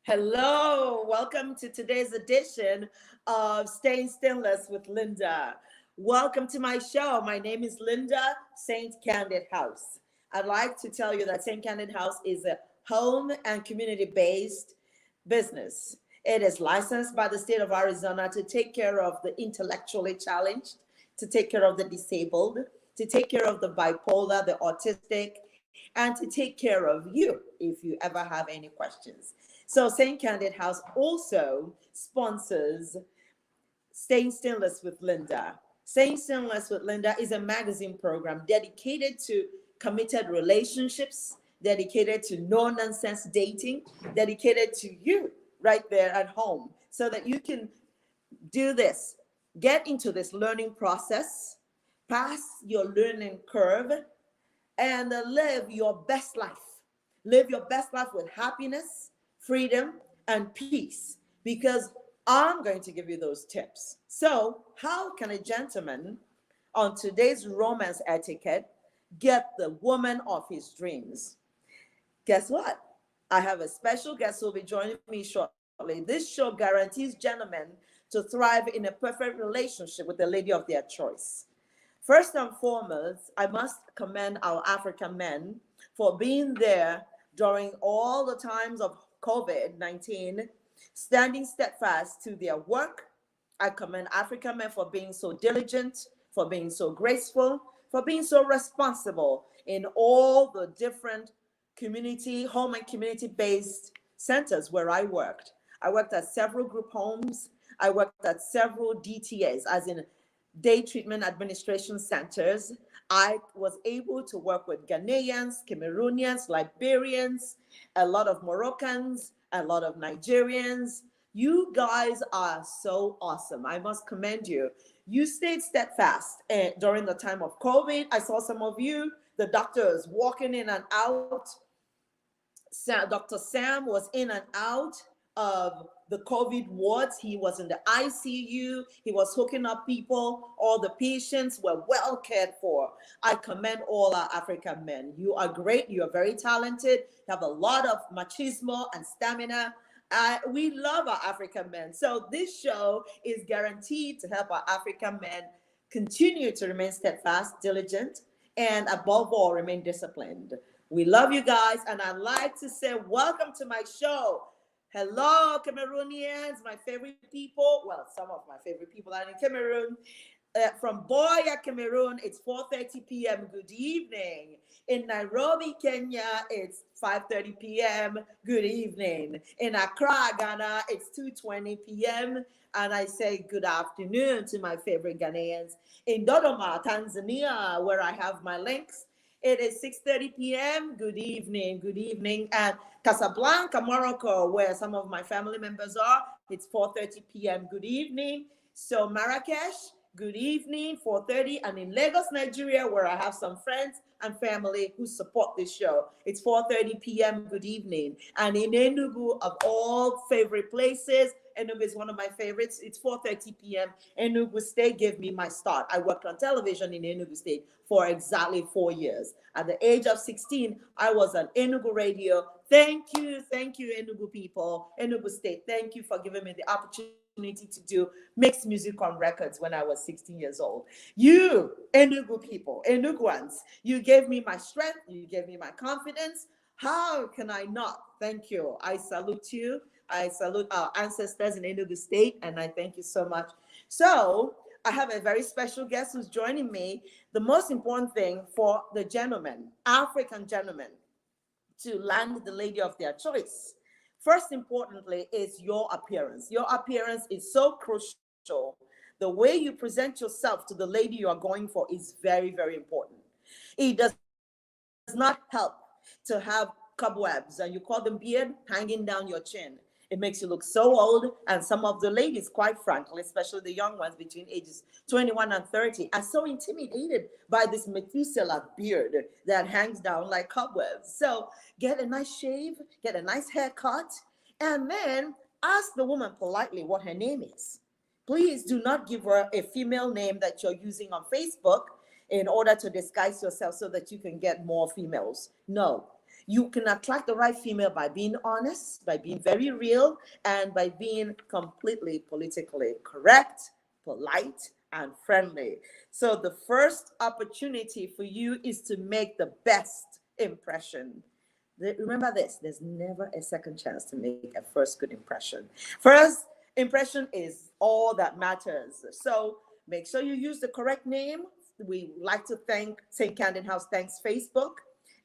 Hello, welcome to today's edition of Staying Stainless with Linda. Welcome to my show. My name is Linda St. Candid House. I'd like to tell you that St. Candid House is a home and community based business. It is licensed by the state of Arizona to take care of the intellectually challenged, to take care of the disabled, to take care of the bipolar, the autistic, and to take care of you if you ever have any questions. So St. Candid House also sponsors Staying Stainless with Linda. Staying Stainless with Linda is a magazine program dedicated to committed relationships, dedicated to no-nonsense dating, dedicated to you right there at home so that you can do this, get into this learning process, pass your learning curve, and live your best life. Live your best life with happiness, freedom, and peace, because I'm going to give you those tips. So, how can a gentleman on today's romance etiquette get the woman of his dreams? Guess what? I have a special guest who will be joining me shortly. This show guarantees gentlemen to thrive in a perfect relationship with the lady of their choice. First and foremost, I must commend our African men for being there during all the times of COVID-19, standing steadfast to their work. I commend African men for being so diligent, for being so graceful, for being so responsible in all the different home and community-based centers where I worked. I worked at several group homes. I worked at several DTAs, as in day treatment administration centers. I was able to work with Ghanaians, Cameroonians, Liberians, a lot of Moroccans, a lot of Nigerians. You guys are so awesome. I must commend you. You stayed steadfast during the time of COVID. I saw some of you, the doctors walking in and out. Dr. Sam was in and out of the COVID wards. He was in the ICU. He was hooking up people. All the patients were well cared for. I commend all our African men. You are great. You are very talented. You have a lot of machismo and stamina. We love our African men. So this show is guaranteed to help our African men continue to remain steadfast, diligent, and above all, remain disciplined. We love you guys, and I'd like to say welcome to my show. Hello, Cameroonians, my favorite people. Well, some of my favorite people are in Cameroon. From Boya, Cameroon, it's 4:30 p.m. Good evening. In Nairobi, Kenya, it's 5:30 p.m. Good evening. In Accra, Ghana, it's 2:20 p.m. And I say good afternoon to my favorite Ghanaians. In Dodoma, Tanzania, where I have my links, it is 6:30 p.m. Good evening. Good evening. And Casablanca, Morocco, where some of my family members are, it's 4:30 p.m. Good evening. So Marrakesh, good evening, 4:30. And in Lagos, Nigeria, where I have some friends and family who support this show, it's 4:30 p.m. Good evening. And in Enugu, of all favorite places, Enugu is one of my favorites. It's 4:30 p.m. Enugu State gave me my start. I worked on television in Enugu State for exactly 4 years. At the age of 16, I was on Enugu Radio. Thank you, Enugu people, Enugu State. Thank you for giving me the opportunity to do mixed music on records when I was 16 years old. You, Enugu people, Enuguans, you gave me my strength, you gave me my confidence. How can I not thank you? I salute you. I salute our ancestors in Enugu State, and I thank you so much. So I have a very special guest who's joining me. The most important thing for the gentleman, African gentleman, to land the lady of their choice, first importantly, is your appearance. Your appearance is so crucial. The way you present yourself to the lady you are going for is very, very important. It does not help to have cobwebs and you call them beard hanging down your chin. It makes you look so old. And some of the ladies, quite frankly, especially the young ones between ages 21 and 30, are so intimidated by this Methuselah beard that hangs down like cobwebs. So get a nice shave, get a nice haircut, and then ask the woman politely what her name is. Please do not give her a female name that you're using on Facebook in order to disguise yourself so that you can get more females. No. You can attract the right female by being honest, by being very real, and by being completely politically correct, polite, and friendly. So the first opportunity for you is to make the best impression. Remember this, there's never a second chance to make a first good impression. First impression is all that matters. So make sure you use the correct name. We like to thank St. Candid House, thanks Facebook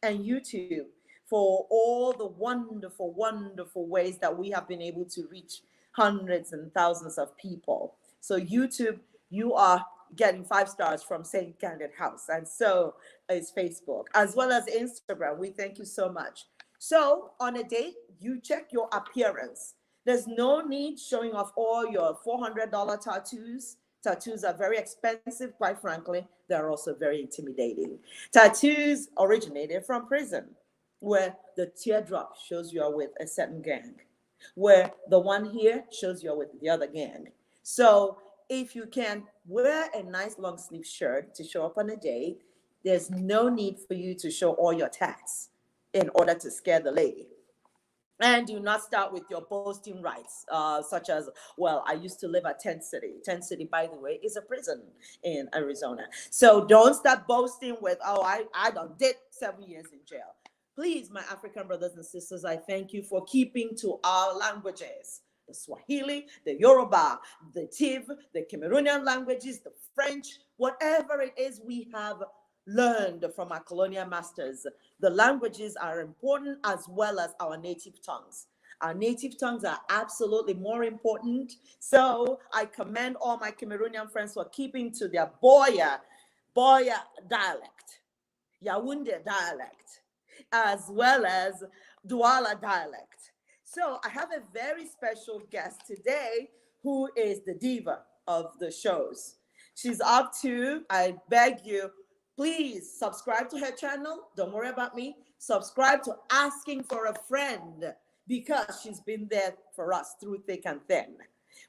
and YouTube for all the wonderful, wonderful ways that we have been able to reach hundreds and thousands of people. So YouTube, you are getting 5 stars from St. Candid House, and so is Facebook, as well as Instagram. We thank you so much. So on a date, you check your appearance. There's no need showing off all your $400 tattoos. Tattoos are very expensive, quite frankly. They're also very intimidating. Tattoos originated from prison, where the teardrop shows you are with a certain gang, where the one here shows you are with the other gang. So if you can wear a nice long sleeve shirt to show up on a date, there's no need for you to show all your tats in order to scare the lady. And do not start with your boasting rights, such as, well, I used to live at Tent City. Tent City, by the way, is a prison in Arizona. So don't start boasting with, oh, I did 7 years in jail. Please, my African brothers and sisters, I thank you for keeping to our languages. The Swahili, the Yoruba, the Tiv, the Cameroonian languages, the French, whatever it is we have learned from our colonial masters. The languages are important as well as our native tongues. Our native tongues are absolutely more important. So I commend all my Cameroonian friends for keeping to their Boya dialect, Yaoundé dialect, as well as Douala dialect. So I have a very special guest today who is the diva of the shows. She's up to, I beg you, please subscribe to her channel. Don't worry about me. Subscribe to Asking for a Friend, because she's been there for us through thick and thin.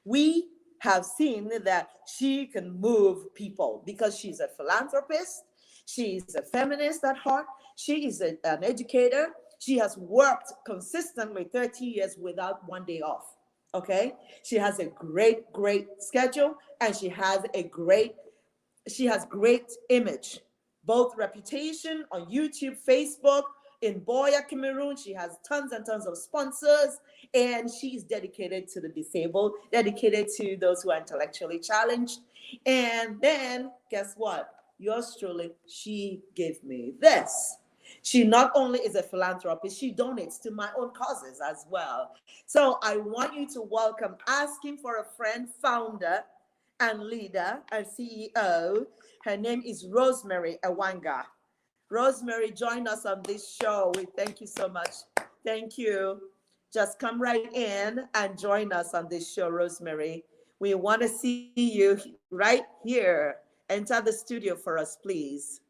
We have seen that she can move people because she's a philanthropist. She's a feminist at heart. She is an educator. She has worked consistently 30 years without one day off. Okay? She has a great schedule, and she has great image, both reputation on YouTube, Facebook, in Boya, Cameroon. She has tons and tons of sponsors, and she's dedicated to the disabled, dedicated to those who are intellectually challenged. And then guess what? Yours truly, she gave me this. She not only is a philanthropist, she donates to my own causes as well. So I want you to welcome Asking for a Friend founder and leader and CEO. Her name is Rosemary Ewanga. Rosemary, join us on this show. We thank you so much. Thank you. Just come right in and join us on this show, Rosemary. We want to see you right here. Enter the studio for us, please.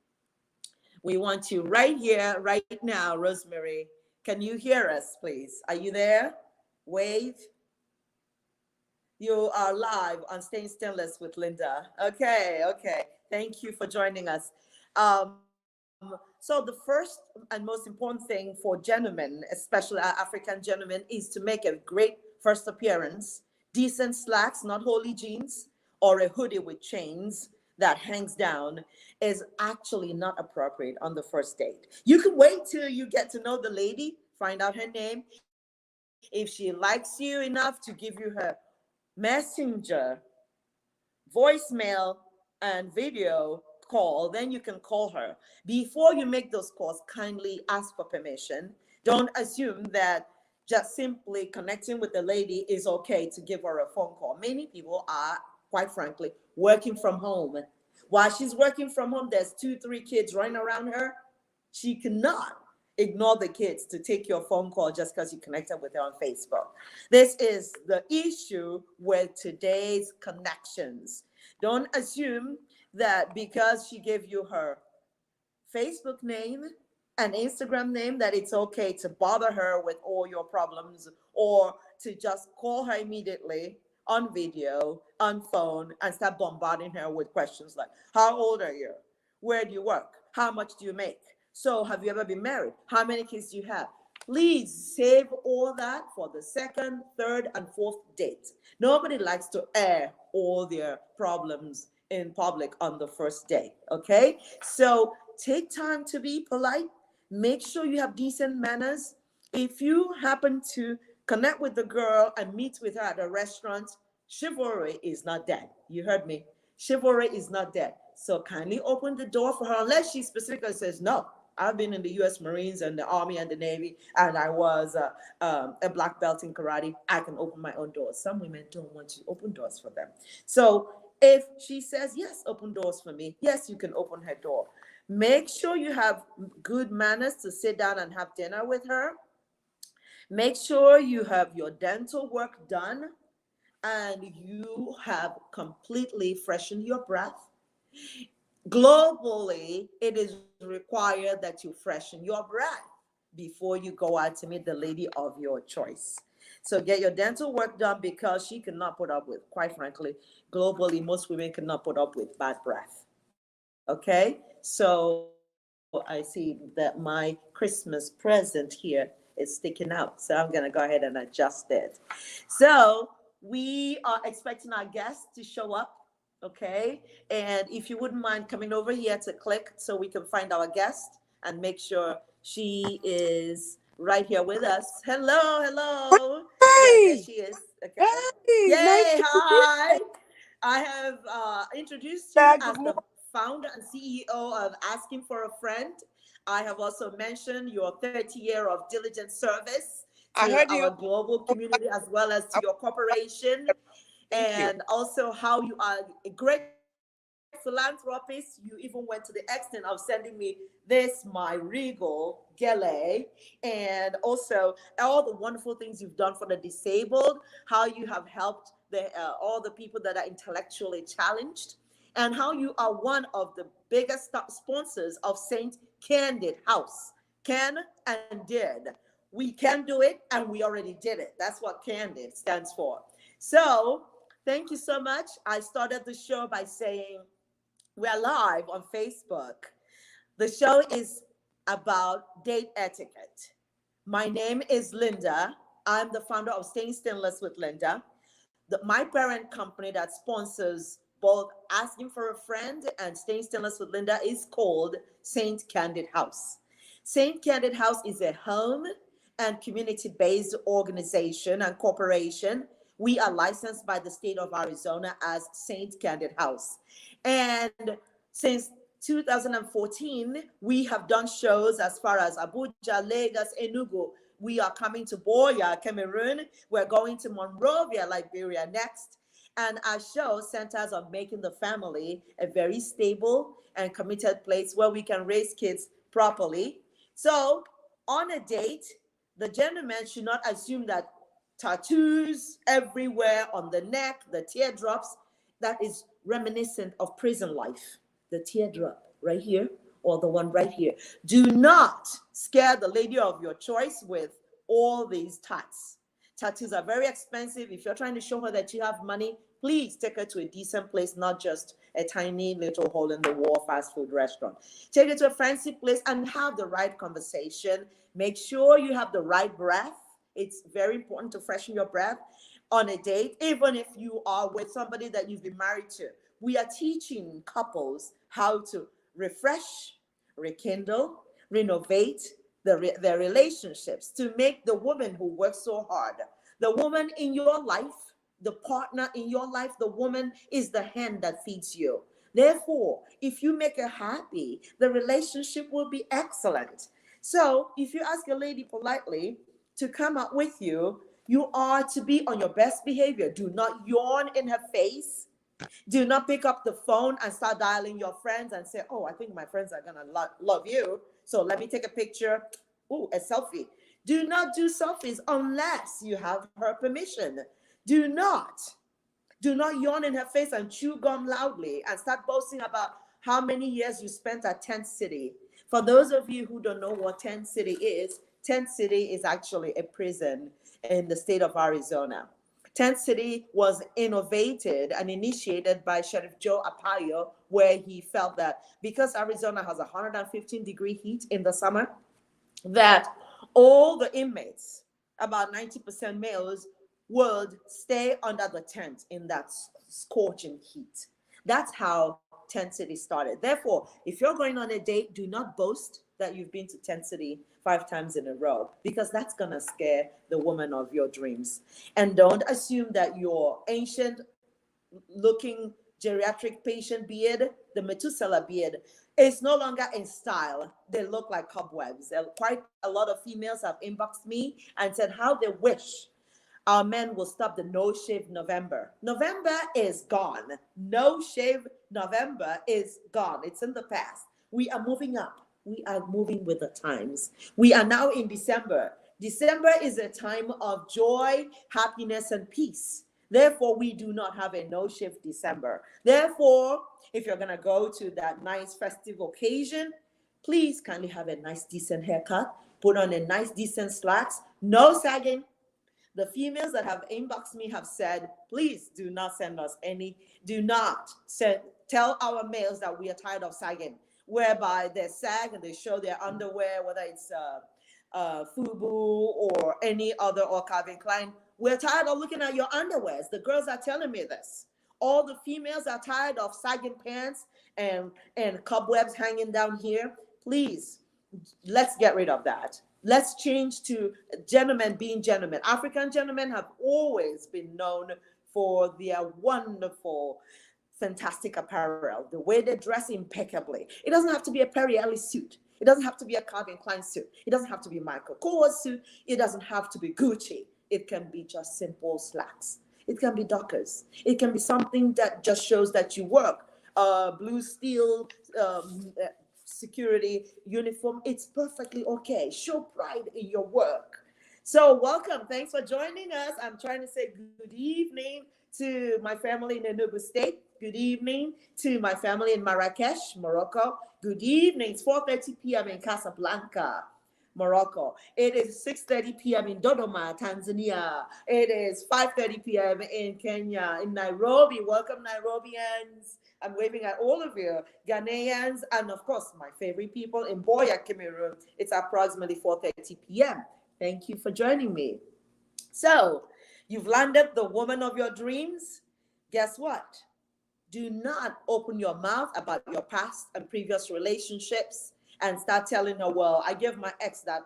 We want you right here, right now, Rosemary. Can you hear us, please? Are you there? Wave. You are live on Staying Stainless with Linda. Okay. Thank you for joining us. So the first and most important thing for gentlemen, especially our African gentlemen, is to make a great first appearance. Decent slacks, not holy jeans, or a hoodie with chains that hangs down is actually not appropriate on the first date. You can wait till you get to know the lady, find out her name. If she likes you enough to give you her messenger, voicemail, and video call, then you can call her. Before you make those calls, kindly ask for permission. Don't assume that just simply connecting with the lady is okay to give her a phone call. Many people are, quite frankly, working from home. While she's working from home, there's 2-3 kids running around her. She cannot ignore the kids to take your phone call just because you connected with her on Facebook. This is the issue with today's connections. Don't assume that because she gave you her Facebook name and Instagram name that it's okay to bother her with all your problems, or to just call her immediately on video, on phone, and start bombarding her with questions like, how old are you? Where do you work? How much do you make? So have you ever been married? How many kids do you have? Please save all that for the second, third, and fourth date. Nobody likes to air all their problems in public on the first day, okay? So take time to be polite. Make sure you have decent manners. If you happen to connect with the girl and meet with her at a restaurant, chivalry is not dead. You heard me. Chivalry is not dead. So kindly open the door for her unless she specifically says, no, I've been in the U.S. Marines and the Army and the Navy, and I was a black belt in karate. I can open my own doors. Some women don't want you to open doors for them. So if she says, yes, open doors for me, yes, you can open her door. Make sure you have good manners to sit down and have dinner with her. Make sure you have your dental work done and you have completely freshened your breath. Globally, it is required that you freshen your breath before you go out to meet the lady of your choice. So get your dental work done because she cannot put up with, quite frankly, globally, most women cannot put up with bad breath. Okay? So I see that my Christmas present here is sticking out. So I'm going to go ahead and adjust it. So we are expecting our guests to show up. Okay. And if you wouldn't mind coming over here to click so we can find our guest and make sure she is right here with us. Hello, hello. Yeah, there Hey, she is. Okay. hey, nice Yay, to meet hi. you. I have introduced you Good as morning. the founder and CEO of Asking for a Friend. I have also mentioned your 30-year of diligent service I to heard our you. global community as well as to Oh, your corporation, thank you. and also how you are a great philanthropist. You even went to the extent of sending me this, my regal gele, and also all the wonderful things you've done for the disabled, how you have helped all the people that are intellectually challenged, and how you are one of the biggest sponsors of Saint Candid House. Can and did. We can do it, and we already did it. That's what Candid stands for. So, thank you so much. I started the show by saying we are live on Facebook. The show is about date etiquette. My name is Linda. I'm the founder of Staying Stainless with Linda. My parent company that sponsors both Asking for a Friend and Staying Stainless with Linda is called Saint Candid House. Saint Candid House is a home and community-based organization and corporation. We are licensed by the state of Arizona as Saint Candid House. And since 2014, we have done shows as far as Abuja, Lagos, Enugu. We are coming to Boya, Cameroon. We're going to Monrovia, Liberia next. And our show centers on making the family a very stable and committed place where we can raise kids properly. So, on a date, the gentleman should not assume that tattoos everywhere on the neck, the teardrops, that is reminiscent of prison life. The teardrop right here or the one right here. Do not scare the lady of your choice with all these tats. Tattoos are very expensive. If you're trying to show her that you have money, please take her to a decent place, not just a tiny little hole in the wall fast food restaurant. Take her to a fancy place and have the right conversation. Make sure you have the right breath. It's very important to freshen your breath on a date, even if you are with somebody that you've been married to. We are teaching couples how to refresh, rekindle, renovate their relationships to make the woman who works so hard, the woman in your life, the partner in your life, the woman is the hand that feeds you. Therefore, if you make her happy, the relationship will be excellent. So, if you ask a lady politely to come out with you, you are to be on your best behavior. Do not yawn in her face. Do not pick up the phone and start dialing your friends and say, oh, I think my friends are going to love you. So let me take a picture. Oh, a selfie. Do not do selfies unless you have her permission. Do not. Do not yawn in her face and chew gum loudly and start boasting about how many years you spent at Tent City. For those of you who don't know what Tent City is actually a prison in the state of Arizona. Tent City was innovated and initiated by Sheriff Joe Arpaio, where he felt that because Arizona has 115-degree heat in the summer, that all the inmates, about 90% males, would stay under the tent in that scorching heat. That's how Tent City started. Therefore, if you're going on a date, do not boast that you've been to Tent City 5 times in a row, because that's going to scare the woman of your dreams. And don't assume that your ancient looking geriatric patient beard, the Methuselah beard, is no longer in style. They look like cobwebs. Quite a lot of females have inboxed me and said how they wish our men will stop the no shave November. November is gone. No shave November is gone. It's in the past. We are moving up. We are moving with the times. We are now in December. December is a time of joy, happiness, and peace. Therefore, we do not have a no shave December. Therefore, if you're going to go to that nice festive occasion, please kindly have a nice, decent haircut. Put on a nice, decent slacks. No sagging. The females that have inboxed me have said, please do not send us any, do not tell our males that we are tired of sagging, whereby they sag and they show their underwear, whether it's FUBU or any other, or Calvin Klein. We're tired of looking at your underwears. The girls are telling me this. All the females are tired of sagging pants and cobwebs hanging down here. Please, let's get rid of that. Let's change to gentlemen being gentlemen. African gentlemen have always been known for their wonderful, fantastic apparel, the way they dress impeccably. It doesn't have to be a Perry Ellis suit. It doesn't have to be a Calvin Klein suit. It doesn't have to be Michael Kors suit. It doesn't have to be Gucci. It can be just simple slacks. It can be Dockers. It can be something that just shows that you work. Blue steel security uniform. It's perfectly okay. Show pride in your work. So welcome. Thanks for joining us. I'm trying to say good evening to my family in Enugu State. Good evening to my family in Marrakesh, Morocco. Good evening. It's 4:30 p.m. in Casablanca, Morocco. It is 6:30 p.m. in Dodoma, Tanzania. It is 5:30 p.m. in Kenya, in Nairobi. Welcome, Nairobians. I'm waving at all of you, Ghanaians, and of course, my favorite people in Boya, Cameroon. It's approximately 4:30 p.m. Thank you for joining me. So, you've landed the woman of your dreams. Guess what? Do not open your mouth about your past and previous relationships and start telling her, well, I gave my ex that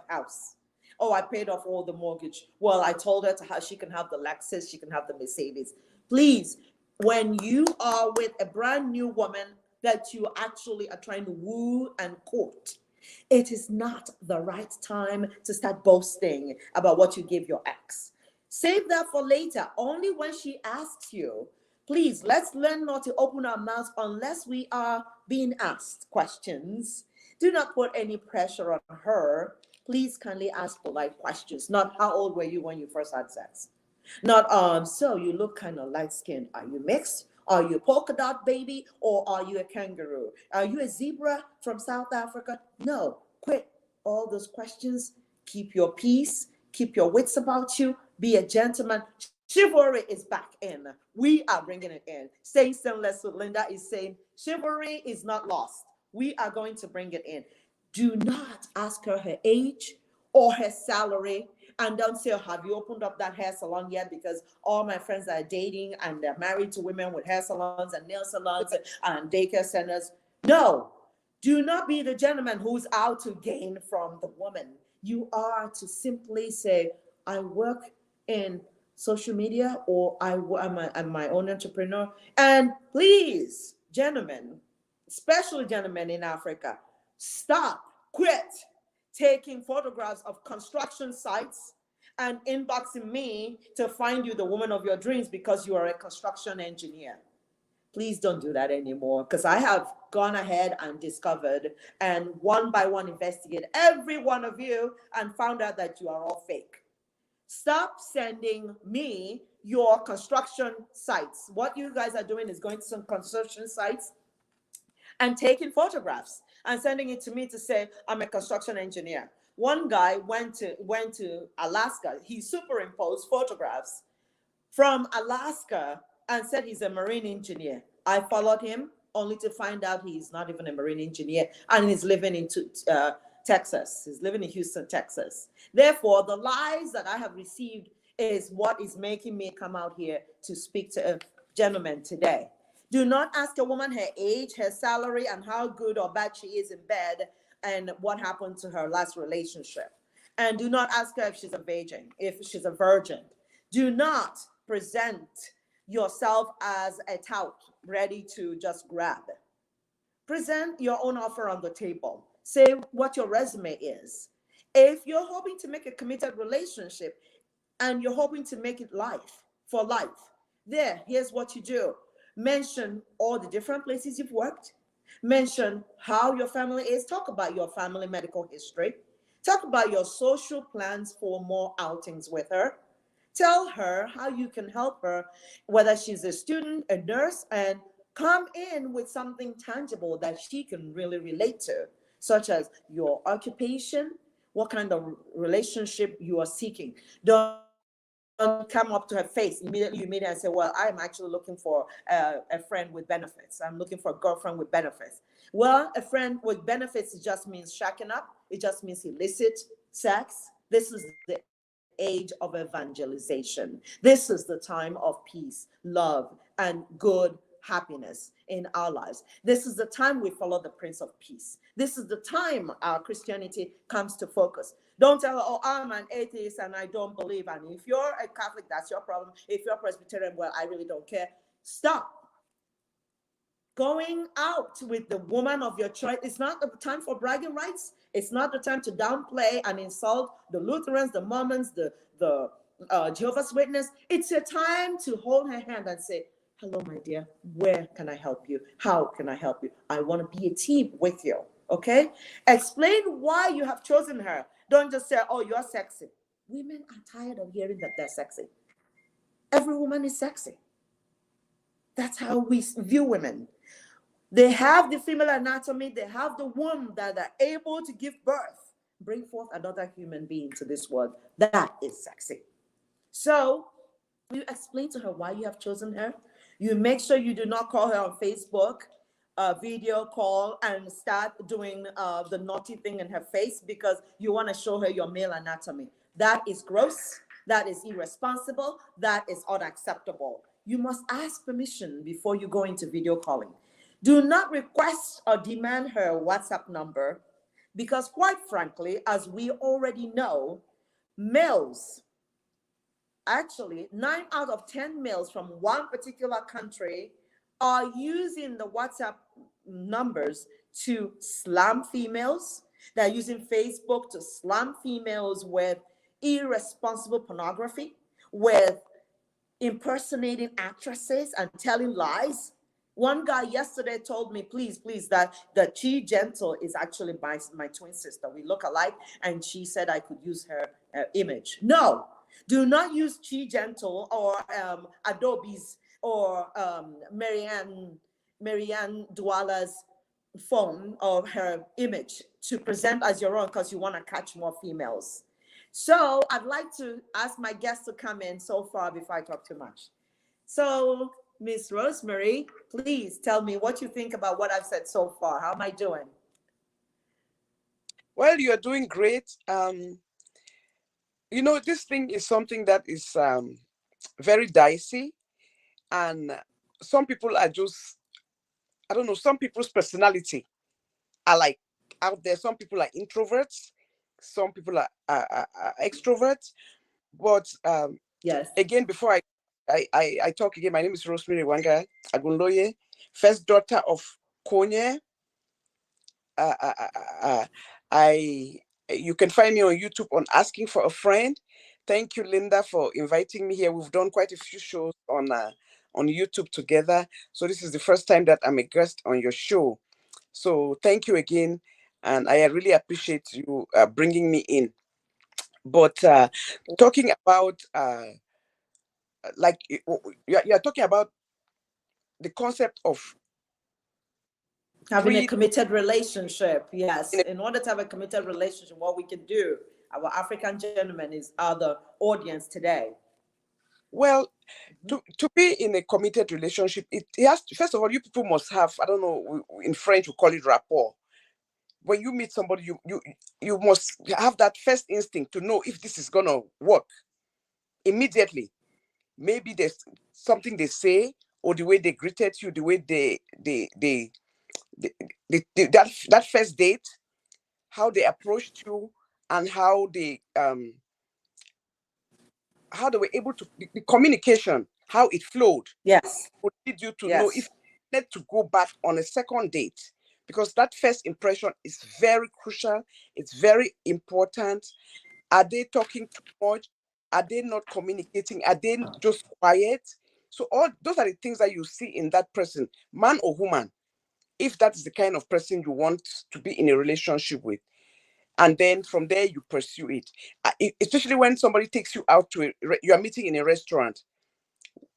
house. Oh, I paid off all the mortgage. Well, I told her she can have the Lexus, she can have the Mercedes. Please, when you are with a brand new woman that you actually are trying to woo and court, it is not the right time to start boasting about what you gave your ex. Save that for later, only when she asks you. Please, let's learn not to open our mouths unless we are being asked questions. Do not put any pressure on her. Please kindly ask polite questions. Not how old were you when you first had sex? Not, so you look kind of light-skinned. Are you mixed? Are you a polka dot baby, or are you a kangaroo? Are you a zebra from South Africa? No, quit all those questions. Keep your peace. Keep your wits about you. Be a gentleman. Chivalry is back in. We are bringing it in. Staying Stainless with Linda is saying chivalry is not lost. We are going to bring it in. Do not ask her age or her salary. And don't say, have you opened up that hair salon yet? Because all my friends are dating and they're married to women with hair salons and nail salons and daycare centers. No, do not be the gentleman who's out to gain from the woman. You are to simply say, I work in social media, or I'm my own entrepreneur. And please, gentlemen, especially gentlemen in Africa, quit taking photographs of construction sites and inboxing me to find you the woman of your dreams because you are a construction engineer. Please don't do that anymore, because I have gone ahead and discovered and one by one investigated every one of you and found out that you are all fake. Stop sending me your construction sites. What you guys are doing is going to some construction sites and taking photographs and sending it to me to say, I'm a construction engineer. One guy went to Alaska. He superimposed photographs from Alaska and said he's a marine engineer. I followed him only to find out he's not even a marine engineer and he's living in Texas. He's living in Houston, Texas. Therefore, the lies that I have received is what is making me come out here to speak to a gentleman today. Do not ask a woman her age, her salary, and how good or bad she is in bed and what happened to her last relationship. And do not ask her if she's a virgin. Do not present yourself as a tout ready to just grab. Present your own offer on the table. Say what your resume is. If you're hoping to make a committed relationship and you're hoping to make it for life, here's what you do. Mention all the different places you've worked. Mention how your family is. Talk about your family medical history. Talk about your social plans for more outings with her. Tell her how you can help her, whether she's a student, a nurse, and come in with something tangible that she can really relate to, such as your occupation, what kind of relationship you are seeking. Don't come up to her face immediately. You meet her and say, well, I'm actually looking for a friend with benefits. I'm looking for a girlfriend with benefits. Well, a friend with benefits just means shacking up. It just means illicit sex. This is the age of evangelization. This is the time of peace, love, and good happiness in our lives. This is the time we follow the Prince of Peace. This is the time our Christianity comes to focus. Don't tell her, oh, I'm an atheist and I don't believe. And if you're a Catholic, that's your problem. If you're Presbyterian, well, I really don't care. Stop. Going out with the woman of your choice. It's not the time for bragging rights. It's not the time to downplay and insult the Lutherans, the Mormons, the Jehovah's Witness. It's a time to hold her hand and say, hello, my dear, where can I help you? How can I help you? I want to be a team with you, okay? Explain why you have chosen her. Don't just say, oh, you're sexy. Women are tired of hearing that they're sexy. Every woman is sexy. That's how we view women. They have the female anatomy. They have the womb that are able to give birth, bring forth another human being to this world. That is sexy. So you explain to her why you have chosen her. You make sure you do not call her on Facebook, video call, and start doing the naughty thing in her face because you want to show her your male anatomy. That is gross. That is irresponsible. That is unacceptable. You must ask permission before you go into video calling. Do not request or demand her WhatsApp number because, quite frankly, as we already know, males, actually 9 out of 10 males from one particular country are using the WhatsApp numbers to slam females. They're using Facebook to slam females with irresponsible pornography, with impersonating actresses and telling lies. One guy yesterday told me, please, that Chi Gentle is actually my twin sister. We look alike, and she said I could use her image. No, do not use Chi Gentle or Adobe's or Marianne Douala's phone or her image to present as your own because you want to catch more females. So I'd like to ask my guests to come in so far before I talk too much. So Miss Rosemary, please tell me what you think about what I've said so far. How am I doing? Well, you're doing great. This thing is something that is very dicey, and some people are just, I don't know, some people's personality are like out there. Some people are introverts, some people are extroverts. But Yes. again, before I talk again, my name is Rosemary Wanga Agunloye, first daughter of Konye. You can find me on YouTube on Asking for a Friend. Thank you, Linda, for inviting me here. We've done quite a few shows on YouTube together. So this is the first time that I'm a guest on your show. So thank you again, and I really appreciate you bringing me in. But talking about like you're talking about the concept of Having a committed relationship. Yes. In order to have a committed relationship, what we can do, our African gentlemen are the audience today. Well, Mhm. to be in a committed relationship, it has to, first of all, you people must have, I don't know, in French we call it rapport. When you meet somebody, you must have that first instinct to know if this is gonna work immediately. Maybe there's something they say, or the way they greeted you, the way they, that first date, how they approached you, and how they were able to, the communication, how it flowed, Yes. would lead you to know if Yes. you need to go back on a second date, because that first impression is very crucial. It's very important. Are they talking too much? Are they not communicating? Are they just quiet? So all those are the things that you see in that person, man or woman, if that is the kind of person you want to be in a relationship with. And then from there you pursue it. Especially when somebody takes you out to you are meeting in a restaurant.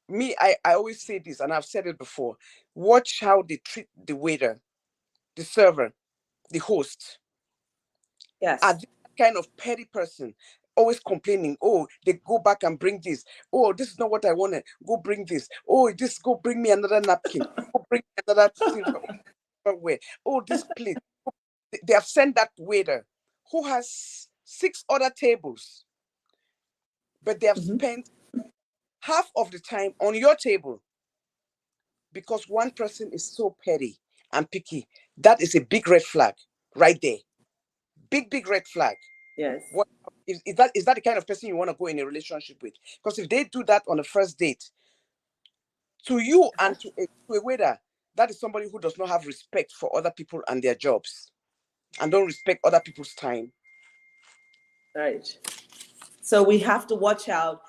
Me, I always say this, and I've said it before. Watch how they treat the waiter, the server, the host. Are Yes. they that kind of petty person, always complaining? Oh, they go back and bring this. Oh, this is not what I wanted. Go bring this. Oh, this go bring me another napkin. Go bring me another silverware. Oh, this plate. They have sent that waiter who has 6 other tables, but they have Mhm. spent half of the time on your table because one person is so petty and picky. That is a big red flag right there. Big red flag. Yes. What is that the kind of person you want to go in a relationship with? Because if they do that on the first date to you Uh-huh. and to a waiter, that is somebody who does not have respect for other people and their jobs and don't respect other people's time. Right. So we have to watch out.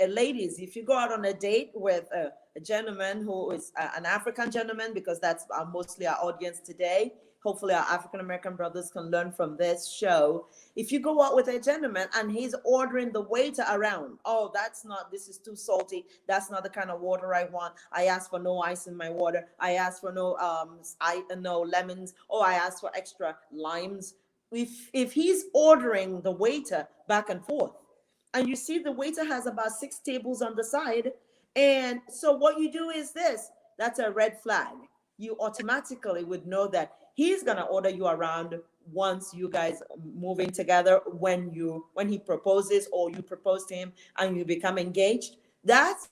Ladies, if you go out on a date with a gentleman who is an African gentleman, because that's mostly our audience today, hopefully our African American brothers can learn from this show. If you go out with a gentleman and he's ordering the waiter around, oh, this is too salty. That's not the kind of water I want. I asked for no ice in my water. I asked for no lemons. Oh, I asked for extra limes. If he's ordering the waiter back and forth, and you see the waiter has about 6 tables on the side, and so what you do is this, that's a red flag. You automatically would know that he's going to order you around once you guys moving together, when he proposes or you propose to him and you become engaged. That's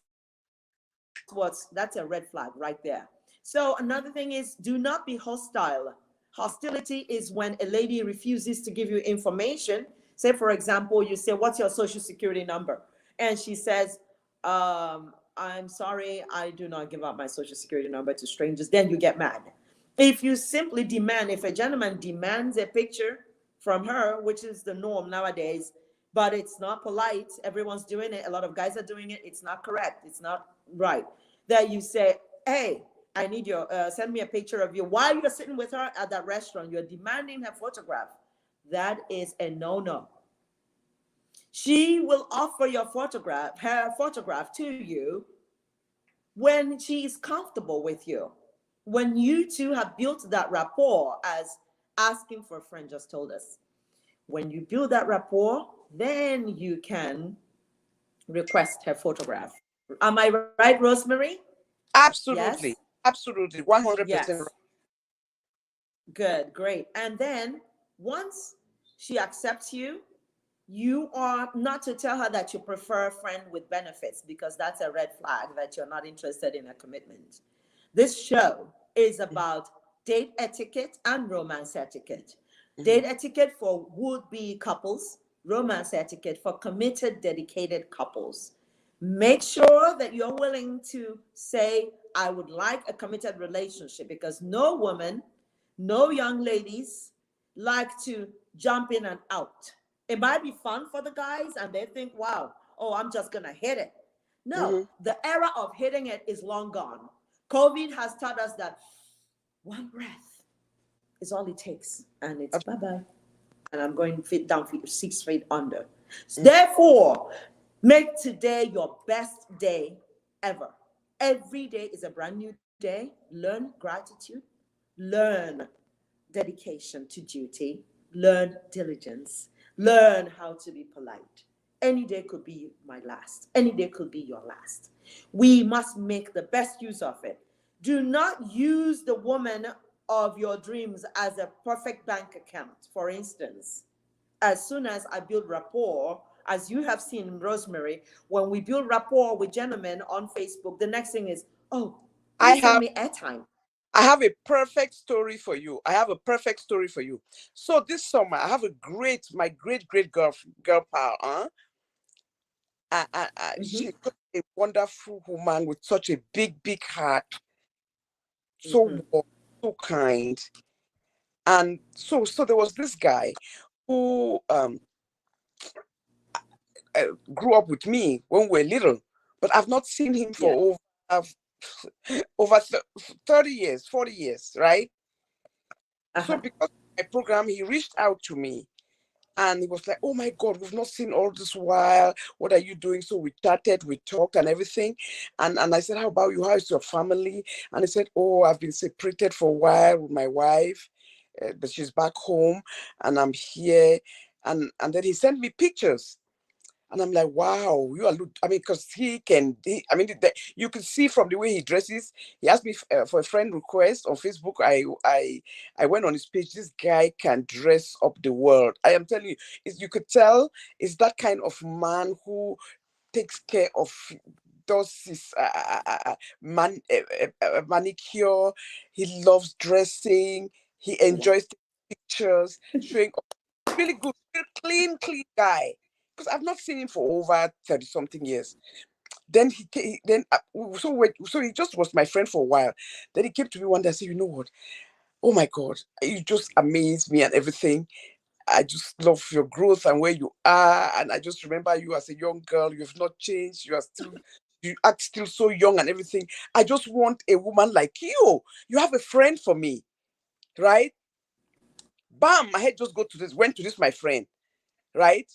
a red flag right there. So another thing is, do not be hostile. Hostility is when a lady refuses to give you information. Say, for example, you say, "What's your social security number?" And she says, "I'm sorry, I do not give out my social security number to strangers." Then you get mad. If you simply demand, if a gentleman demands a picture from her, which is the norm nowadays, but it's not polite, everyone's doing it, a lot of guys are doing it, it's not correct, it's not right, that you say, "Hey, I need your send me a picture of you," while you're sitting with her at that restaurant, you're demanding her photograph. That is a no-no. She will offer her photograph to you when she is comfortable with you, when you two have built that rapport, as asking for a friend just told us. When you build that rapport, then you can request her photograph. Am I right, Rosemary? Yes. Absolutely, absolutely, 100% right. Yes. Good, great. And then once she accepts you, you are not to tell her that you prefer a friend with benefits, because that's a red flag that you're not interested in a commitment. This show is about date etiquette and romance etiquette. Mhm. Date etiquette for would-be couples, romance etiquette for committed, dedicated couples. Make sure that you're willing to say, "I would like a committed relationship," because no woman, no young ladies like to jump in and out. It might be fun for the guys and they think, "Wow, oh, I'm just going to hit it." No, Mhm. the era of hitting it is long gone. COVID has taught us that one breath is all it takes, and it's bye bye. And I'm going feet down, 6 feet under. Mhm. Therefore, make today your best day ever. Every day is a brand new day. Learn gratitude, learn dedication to duty, learn diligence, learn how to be polite. Any day could be my last. Any day could be your last. We must make the best use of it. Do not use the woman of your dreams as a perfect bank account. For instance, as soon as I build rapport, as you have seen, Rosemary, when we build rapport with gentlemen on Facebook, the next thing is, oh, I please send have me airtime. I have a perfect story for you. I have a perfect story for you. So this summer, I have my great girl pal. Mm-hmm. She's just a wonderful woman with such a big heart, so Mm-hmm. warm, so kind. And so there was this guy who grew up with me when we were little, but I've not seen him Yeah. for over 30 years, 40 years, right? So Uh-huh. because of my program, he reached out to me and he was like, oh my God, we've not seen all this while. What are you doing? So we chatted, we talked and everything. And I said, how about you? How is your family? And he said, oh, I've been separated for a while with my wife, but she's back home and I'm here. And then he sent me pictures. And I'm like, wow, you are, I mean, because I mean, you can see from the way he dresses. He asked me for a friend request on Facebook. I went on his page. This guy can dress up the world. I am telling you, you could tell it's that kind of man who takes care of, does his manicure. He loves dressing. He Yeah. enjoys taking pictures, showing really good, really clean guy. Because I've not seen him for over 30 something years. Then so he just was my friend for a while. Then he came to me one day and said, you know what? Oh my God, you just amaze me and everything. I just love your growth and where you are. And I just remember you as a young girl. You've not changed. You act still so young and everything. I just want a woman like you. You have a friend for me, right? Bam, my head just went to this, my friend, right?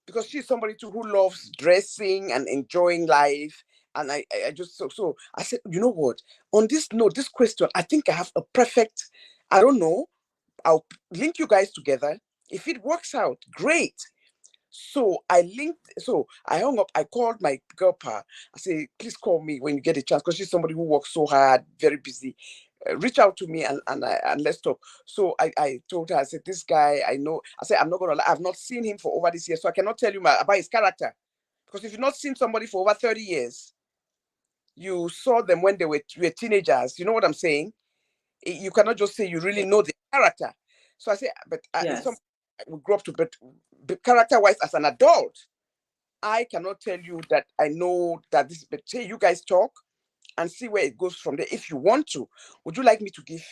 Because she's somebody too who loves dressing and enjoying life. And I just so I said, you know what? On this note, this question, I think I have a perfect. I don't know. I'll link you guys together. If it works out, great. So I hung up. I called my girl pa. I say, please call me when you get a chance, because she's somebody who works so hard, very busy. Reach out to me and let's talk. So I told her, I said, this guy, I know. I said, I'm not gonna lie, I've not seen him for over this year, so I cannot tell you about his character. Because if you've not seen somebody for over 30 years, you saw them when they were teenagers. You know what I'm saying? You cannot just say you really Yeah. know the character. So I say, but it's some Yes. we grew up to, but character-wise as an adult, I cannot tell you that I know that this. But say you guys talk and see where it goes from there. If you want to, would you like me to give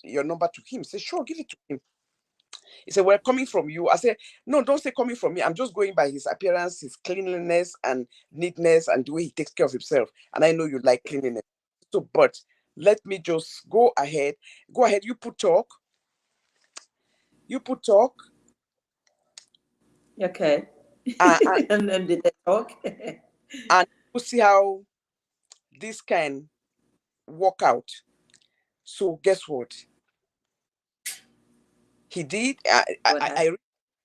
your number to him? Say, sure, give it to him. He said, well, coming from you. I said, no, don't say coming from me. I'm just going by his appearance, his cleanliness and neatness and the way he takes care of himself. And I know you like cleanliness. So, but let me just go ahead. Go ahead. You put talk. You put talk. Okay. Uh, uh, And did they talk? and we'll see how this can work out. So guess what? He did. What I happened? read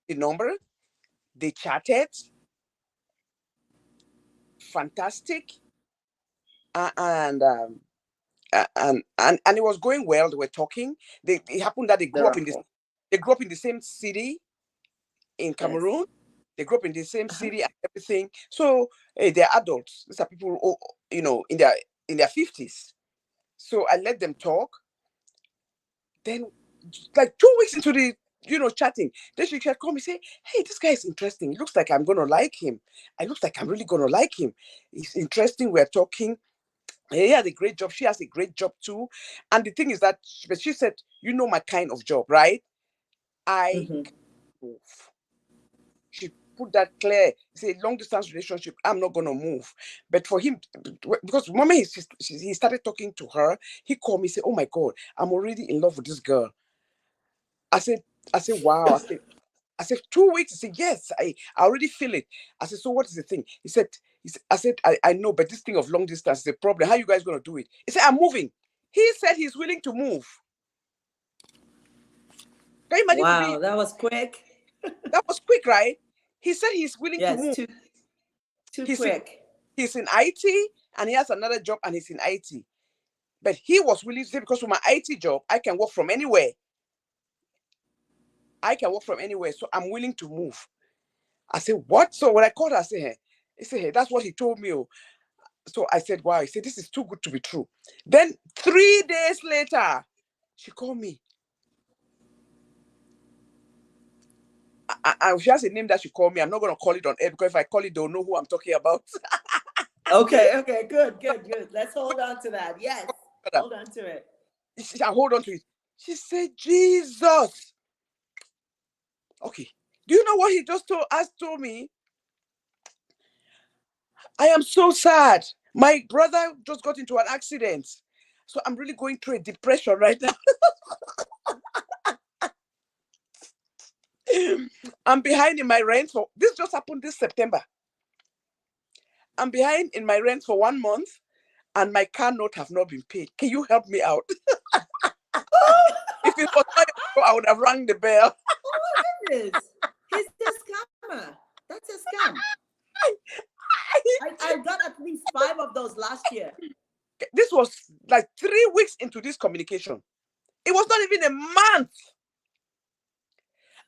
the number. They chatted. Fantastic. And and it was going well. They were talking. It happened that The rapport. they grew up in the same city in Yes. Cameroon. They grew up in the same Uh-huh. city and everything. So hey, they're adults. These are people, in their 50s. So I let them talk. Then, like 2 weeks into the chatting, then she can call me say, "Hey, this guy is interesting. It looks like I'm gonna like him. It looks like I'm really gonna like him. He's interesting. We're talking. He has a great job. She has a great job too. And the thing is that, but she said, you know my kind of job, right? I Mm-hmm. move. She put that clear. Say long distance relationship, I'm not gonna move. But for him, because the moment he started talking to her, he called me, say, "Oh my God, I'm already in love with this girl." I said, wow. I said 2 weeks. He said, yes, I already feel it. I said, so what is the thing? I said, I know, but this thing of long distance is a problem. How are you guys gonna do it? He said, I'm moving. He said he's willing to move. Can you imagine to be Wow, that was quick. that was quick, right? He said he's willing to Yes, move. too He's in, quick. he's in IT and he has another job and he's in IT. But he was willing to say, because with my IT job, I can work from anywhere. So I'm willing to move. I said, what? So when I called her, I said, hey, he said, hey, that's what he told me. Oh. So I said, wow. He said, this is too good to be true. Then 3 days later, she called me. She has a name that she called me. I'm not going to call it on air because if I call it, they'll know who I'm talking about. Okay, good. Let's hold on to that. Yes, hold on to it. I hold on to it. She said, Jesus. Okay. Do you know what he just told me? I am so sad. My brother just got into an accident. So I'm really going through a depression right now. I'm behind in my rent. This just happened this September. I'm behind in my rent for 1 month and my car note have not been paid. Can you help me out? If it was not, I would have rang the bell. Oh my goodness. He's a scammer. That's a scam. I got at least 5 of those last year. This was like 3 weeks into this communication. It was not even a month.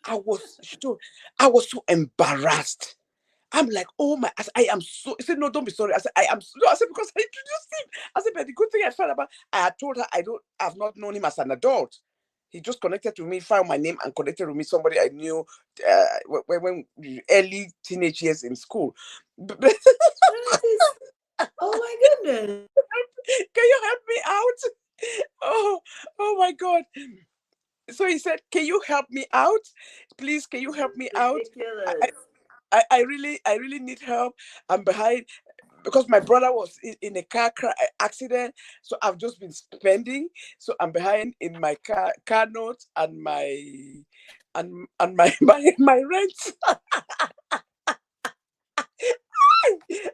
I was so embarrassed. I'm like, oh my, I am so. He said, no, don't be sorry. I said, I am so. I said, because I introduced him. I said, but the good thing I found about, I had told her I've not known him as an adult. He just connected to me, found my name and connected with me, somebody I knew when early teenage years in school. Oh my goodness. Can you help me out? Oh my God. So he said, can you help me out? Please, can you help me out? Ridiculous. I really need help. I'm behind because my brother was in a car accident. So I've just been spending. So I'm behind in my car notes and my my rent.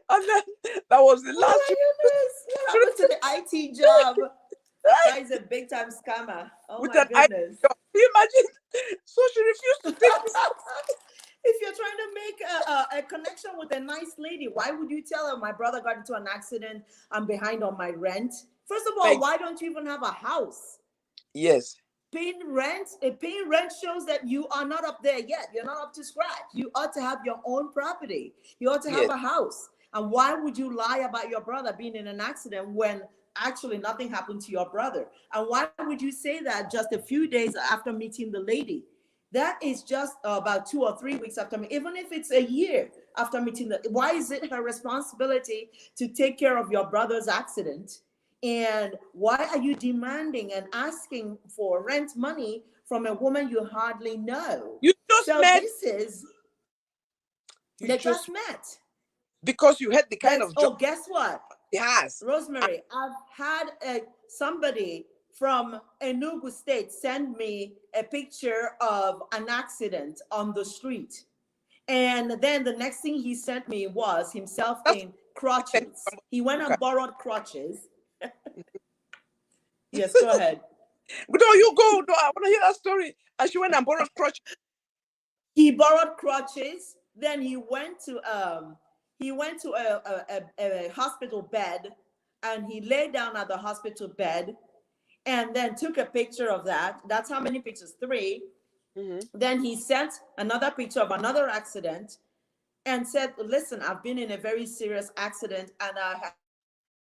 And then that was the last. Oh my goodness. What happened to the IT job? That is a big time scammer. Oh with my an goodness. Can you imagine? So she refused to take me. If you're trying to make a connection with a nice lady, why would you tell her my brother got into an accident? I'm behind on my rent. First of all, why don't you even have a house? Yes. Paying rent shows that you are not up there yet. You're not up to scratch. You ought to have your own property. You ought to have a house. And why would you lie about your brother being in an accident when actually nothing happened to your brother? And why would you say that just a few days after meeting the lady? That is just about 2 or 3 weeks after me. Even if it's a year after meeting why is it her responsibility to take care of your brother's accident? And why are you demanding and asking for rent money from a woman you hardly know? You just met. This is they just met because you had the kind of job. Oh, guess what? Yes, Rosemary, I've had somebody from Enugu State send me a picture of an accident on the street. And then the next thing he sent me was himself in crutches. He went and borrowed crutches. Yes, go ahead. No, you go. No, I want to hear that story. And she went and borrowed crutches. He borrowed crutches. Then he went to a hospital bed, and he lay down at the hospital bed, and then took a picture of that. That's how many pictures? 3. Mm-hmm. Then he sent another picture of another accident and said, listen, I've been in a very serious accident and I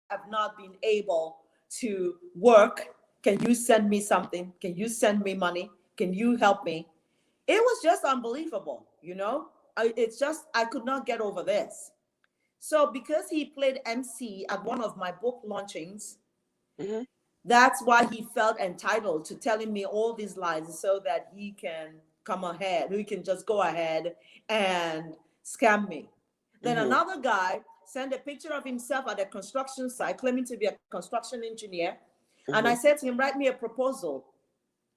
have not been able to work. Can you send me something? Can you send me money? Can you help me? It was just unbelievable, I could not get over this. So because he played MC at one of my book launchings, mm-hmm. That's why he felt entitled to telling me all these lies so that he can come ahead, he can just go ahead and scam me. Then mm-hmm. Another guy sent a picture of himself at a construction site claiming to be a construction engineer. Mm-hmm. And I said to him, write me a proposal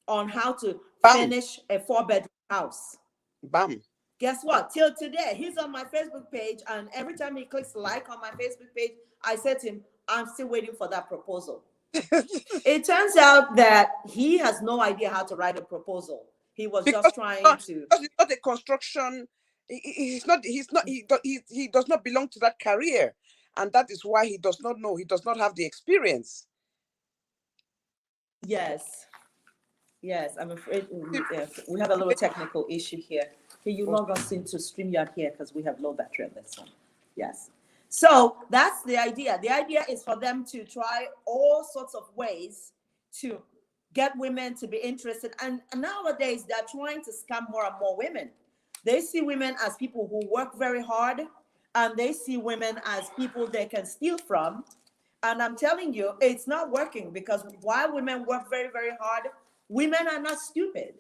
on how to finish a 4-bedroom house. Bam. Guess what? Till today, he's on my Facebook page, and every time he clicks like on my Facebook page, I said to him, I'm still waiting for that proposal. It turns out that he has no idea how to write a proposal. He was just trying to. Because it's not a construction He does not belong to that career, and that is why he does not know. He does not have the experience. Yes. Yes, I'm afraid we have a little technical issue here. Can you log us into StreamYard here because we have low battery on this one? Yes. So that's the idea. The idea is for them to try all sorts of ways to get women to be interested. And nowadays, they're trying to scam more and more women. They see women as people who work very hard, and they see women as people they can steal from. And I'm telling you, it's not working, because while women work very, very hard, women are not stupid.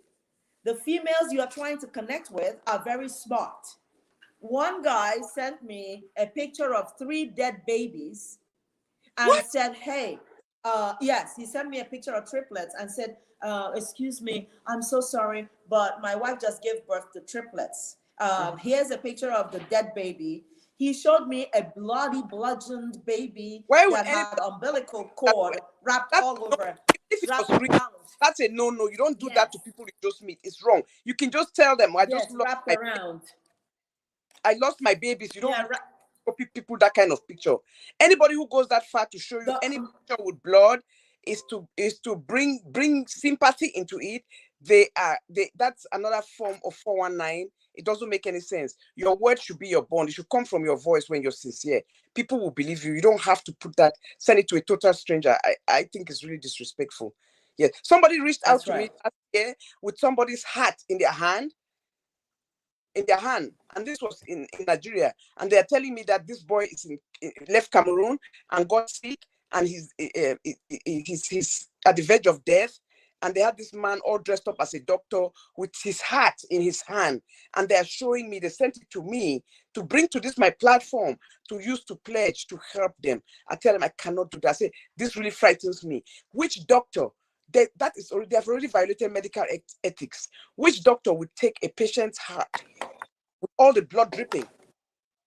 The females you are trying to connect with are very smart. One guy sent me a picture of 3 dead babies and What? said, hey, yes, he sent me a picture of triplets and said, excuse me, I'm so sorry, but my wife just gave birth to triplets. Here's a picture of the dead baby. He showed me a bloody, bludgeoned baby Why would that anybody had umbilical that cord way? wrapped That's all no, over, if it was wrapped real, around. that's a no. You don't do that to Yes, people you just meet. It's wrong. You can just tell them, yes, wrapped around. I lost my babies. You don't Yeah, have to copy people that kind of picture. Anybody who goes that far to show you the any picture with blood is to bring sympathy into it. That's another form of 419. It doesn't make any sense. Your word should be your bond. It should come from your voice when you're sincere. People will believe you. You don't have to send it to a total stranger. I think it's really disrespectful. Yeah. Somebody reached out That's to me right. last year with somebody's hat in their hand, and this was in Nigeria, and they are telling me that this boy left Cameroon and got sick, and he's at the verge of death, and they had this man all dressed up as a doctor with his hat in his hand, and they are showing me, they sent it to me to bring to this my platform to use to pledge to help them. I tell them I cannot do that. I say, this really frightens me. Which doctor? They have already violated medical ethics. Which doctor would take a patient's heart with all the blood dripping,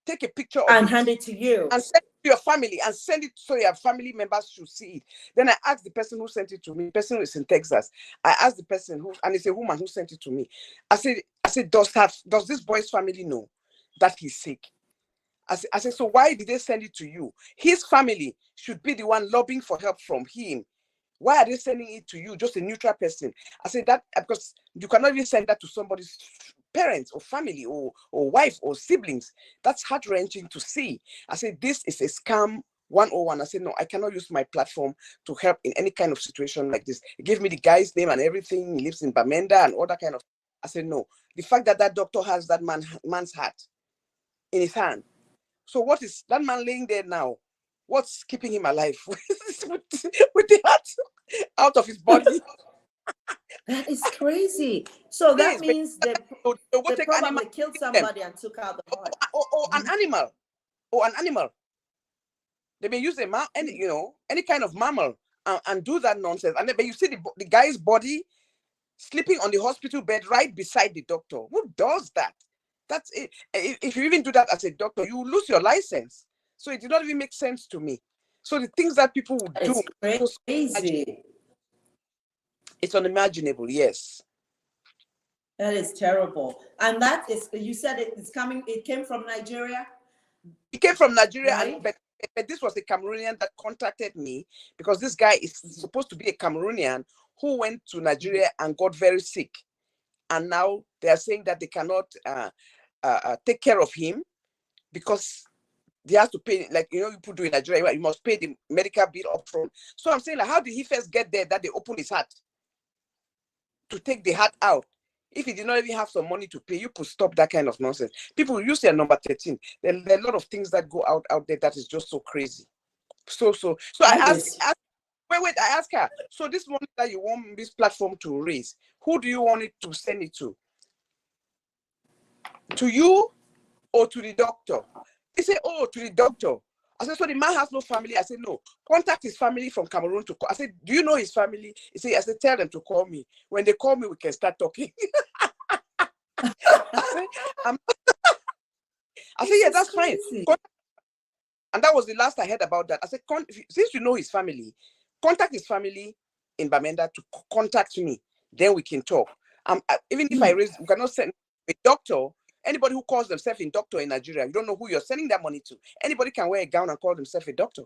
take a picture of And it, hand it to you. and send it to your family, and send it so your family members should see it? Then I asked the person who sent it to me. The person is in Texas. I asked the person and it's a woman who sent it to me. I said, does this boy's family know that he's sick? I said, so why did they send it to you? His family should be the one lobbying for help from him. Why are they sending it to you, just a neutral person? I said that because you cannot even send that to somebody's parents or family or wife or siblings. That's heart-wrenching to see. I said, this is a scam 101. I said, no, I cannot use my platform to help in any kind of situation like this. He gave me the guy's name and everything. He lives in Bamenda and all that kind of. I said, no. The fact that that doctor has that man's heart in his hand. So what is that man laying there now? What's keeping him alive with the heart out of his body? That is crazy. So that Yes, but means they'll go they take animal, probably killed eat them, somebody and took out the heart. or an Mhm. animal, or an animal. They may use any kind of mammal and do that nonsense. And then, but you see the guy's body sleeping on the hospital bed right beside the doctor. Who does that? That's it. If you even do that as a doctor, you will lose your license. So it did not even make sense to me. So the things that people would That do, is crazy. it's unimaginable. Yes, That is terrible. And that is, you said it's coming, it came from Nigeria, he came from Nigeria, right? but this was a Cameroonian that contacted me because this guy is supposed to be a Cameroonian who went to Nigeria and got very sick, and now they are saying that they cannot take care of him because they have to pay, like people do in Nigeria. You must pay the medical bill up front. So I'm saying, like, how did he first get there that they open his heart to take the heart out? If he did not even have some money to pay, you could stop that kind of nonsense. People use their number 13. There are a lot of things that go out there that is just so crazy. So I That asked, is, wait, I asked her, so this money that you want this platform to raise, who do you want it to send it to? To you or to the doctor? He said, oh, to the doctor. I said, so the man has no family? I said, no. Contact his family from Cameroon to call. I said, do you know his family? He said, I said, tell them to call me. When they call me, we can start talking. I said, yeah, this is that's fine. crazy. And that was the last I heard about that. I said, since you know his family, contact his family in Bamenda to contact me. Then we can talk. Even if I raise, we cannot send a doctor Anybody who calls themselves a doctor in Nigeria, you don't know who you're sending that money to. Anybody can wear a gown and call themselves a doctor.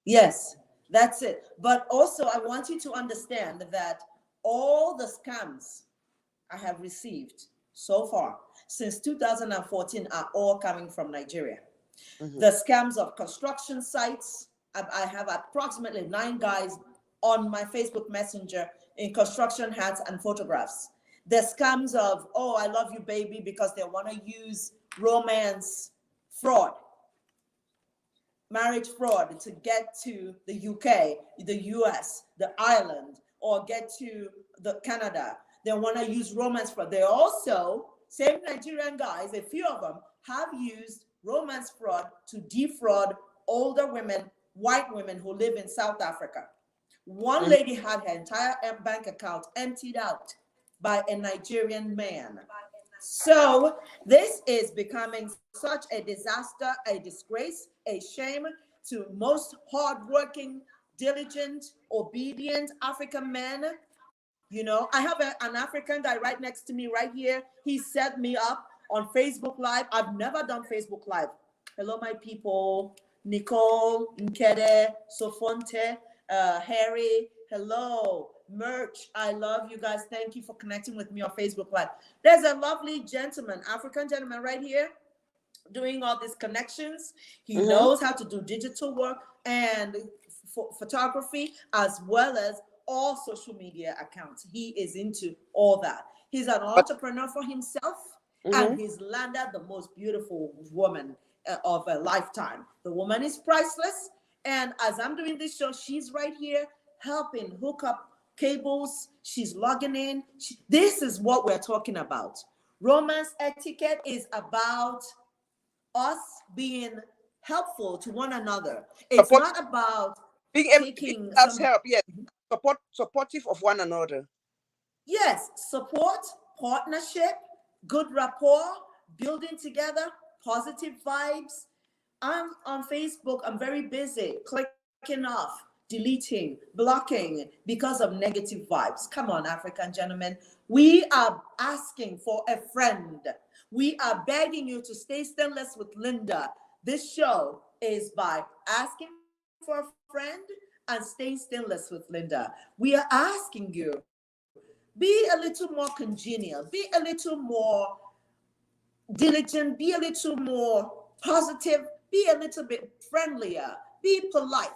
Yes, that's it. But also, I want you to understand that all the scams I have received so far since 2014 are all coming from Nigeria. Mm-hmm. The scams of construction sites. I have approximately 9 guys on my Facebook Messenger in construction hats and photographs. The scams of, oh, I love you, baby, because they want to use romance fraud, marriage fraud to get to the UK, the US, the Ireland, or get to the Canada. They want to use romance fraud. They also, same Nigerian guys, a few of them have used romance fraud to defraud older women, white women who live in South Africa. One lady had her entire bank account emptied out by a Nigerian man. So this is becoming such a disaster, a disgrace, a shame to most hardworking, diligent, obedient African men. You know, I have an African guy right next to me right here. He set me up on Facebook Live. I've never done Facebook Live. Hello, my people. Nicole, Uketv, Sofonte, Harry. Hello, Merch. I love you guys. Thank you for connecting with me on Facebook Live. There's a lovely gentleman, African gentleman right here, doing all these connections. He Mm-hmm. knows how to do digital work and photography, as well as all social media accounts. He is into all that. He's an entrepreneur for himself, and he's landed the most beautiful woman of a lifetime. The woman is priceless. And as I'm doing this show, she's right here helping hook up cables. She's logging in. This is what we're talking about. Romance etiquette is about us being helpful to one another. It's not about taking us help. Yes, supportive of one another. Yes, support, partnership, good rapport, building together, positive vibes. I'm on Facebook. I'm very busy clicking off, deleting, blocking because of negative vibes. Come on, African gentlemen. We are asking for a friend. We are begging you to stay stainless with Linda. This show is by asking for a friend and staying stainless with Linda. We are asking you, be a little more congenial, be a little more diligent, be a little more positive, be a little bit friendlier, be polite.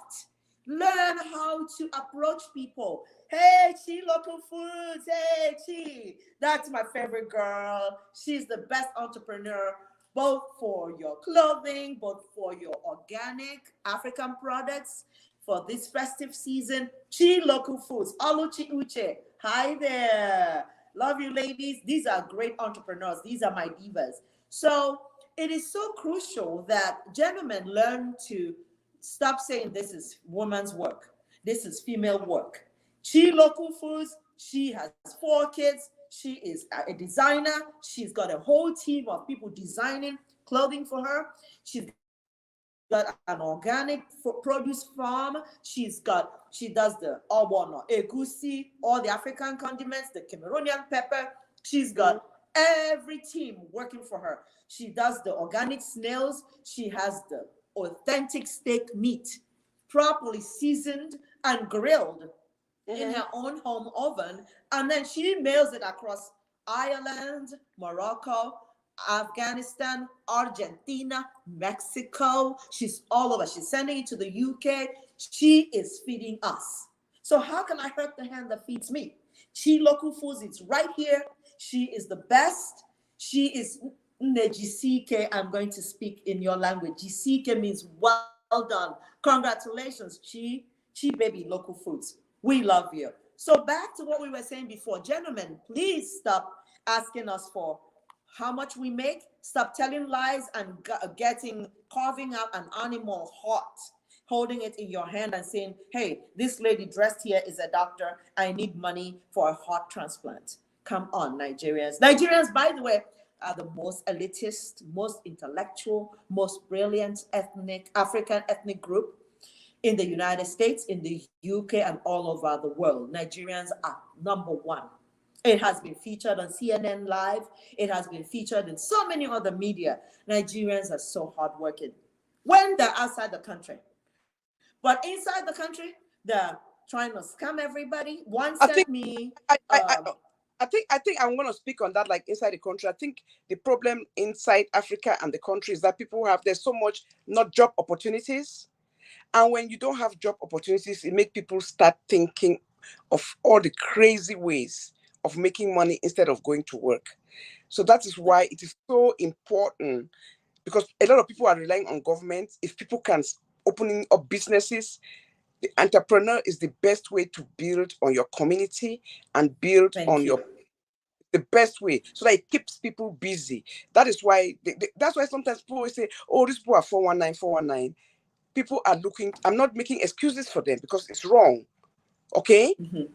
Learn how to approach people. Hey, Chi Local Foods. Hey, Chi. That's my favorite girl. She's the best entrepreneur, both for your clothing, both for your organic African products for this festive season. Chi Local Foods. Oluchi Uche. Hi there. Love you, ladies. These are great entrepreneurs. These are my divas. So it is so crucial that gentlemen learn to stop saying this is woman's work. This is female work. Chi Local Foods, she has 4 kids. She is a designer. She's got a whole team of people designing clothing for her. She's got an organic produce farm. She does the obono, egusi, all the African condiments, the Cameroonian pepper. She's got every team working for her. She does the organic snails. She has the authentic steak meat, properly seasoned and grilled in her own home oven. And then she mails it across Ireland, Morocco, Afghanistan, Argentina, Mexico. She's all over. She's sending it to the UK. She is feeding us. So how can I hurt the hand that feeds me? Chi Local Foods, it's right here. She is the best. She is Nejisike. I'm going to speak in your language. Jisike means well done. Congratulations, Chi Baby Local Foods. We love you. So back to what we were saying before. Gentlemen, please stop asking us for how much we make. Stop telling lies and carving out an animal heart, holding it in your hand and saying, hey, this lady dressed here is a doctor. I need money for a heart transplant. Come on, Nigerians. Nigerians, by the way, are the most elitist, most intellectual, most brilliant African ethnic group in the United States, in the UK, and all over the world. Nigerians are number one. It has been featured on CNN Live. It has been featured in so many other media. Nigerians are so hardworking when they're outside the country. But inside the country, they're trying to scam everybody. One I sent think me, I, I, I, I think I'm gonna speak on that, like inside the country. I think the problem inside Africa and the country is that people have there's so much not job opportunities. And when you don't have job opportunities, it makes people start thinking of all the crazy ways of making money instead of going to work. So that is why it is so important, because a lot of people are relying on government. If people can opening up businesses, the entrepreneur is the best way to build on your community and build thank on you. your the best way, so that it keeps people busy. That is why that's why sometimes people always say, oh, these people are 419, 419. People are looking, I'm not making excuses for them because it's wrong. Okay. Mhm.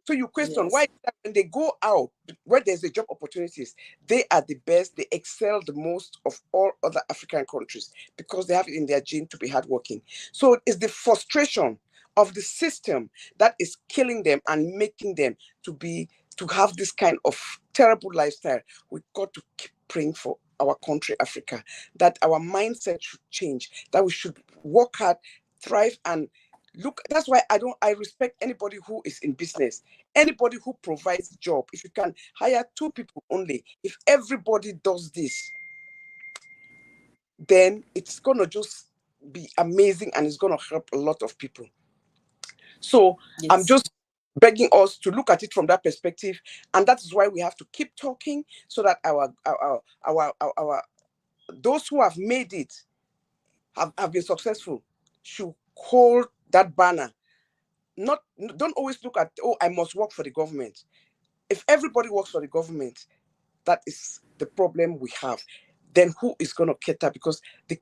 So you question why Yes. is that when they go out where there's the job opportunities, they are the best, they excel the most of all other African countries because they have it in their gene to be hardworking. So it's the frustration of the system that is killing them and making them to have this kind of terrible lifestyle. We got to keep praying for our country, Africa, that our mindset should change, that we should work hard, thrive, and look. That's why I respect anybody who is in business, anybody who provides job. If you can hire two people only, if everybody does this, then it's gonna just be amazing and it's gonna help a lot of people. So I'm Yes. just begging us to look at it from that perspective, and that is why we have to keep talking so that our those who have made it, have been successful, should hold that banner. Not Don't always look at, oh, I must work for the government. If everybody works for the government, that is the problem we have. Then who is going to cater? Because the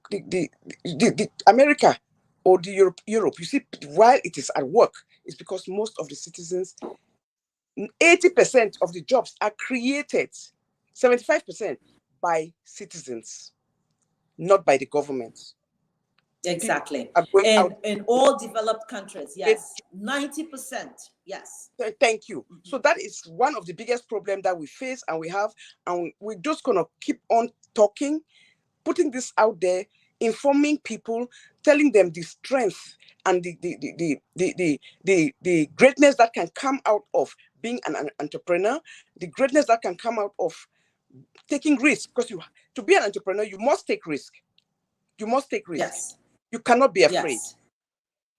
America or the Europe, you see, while it is at work, it's because most of the citizens, 80% of the jobs are created, 75% by citizens, not by the government. People Exactly. are going out. In all developed countries, They yes. 90%. Yes. Thank you. Mhm. So that is one of the biggest problem that we face and we have, and we're just gonna keep on talking, putting this out there, informing people, telling them the strength and the greatness that can come out of being an entrepreneur, the greatness that can come out of taking risk. Because to be an entrepreneur, you must take risk. You must take risk. Yes. You cannot be afraid. Yes.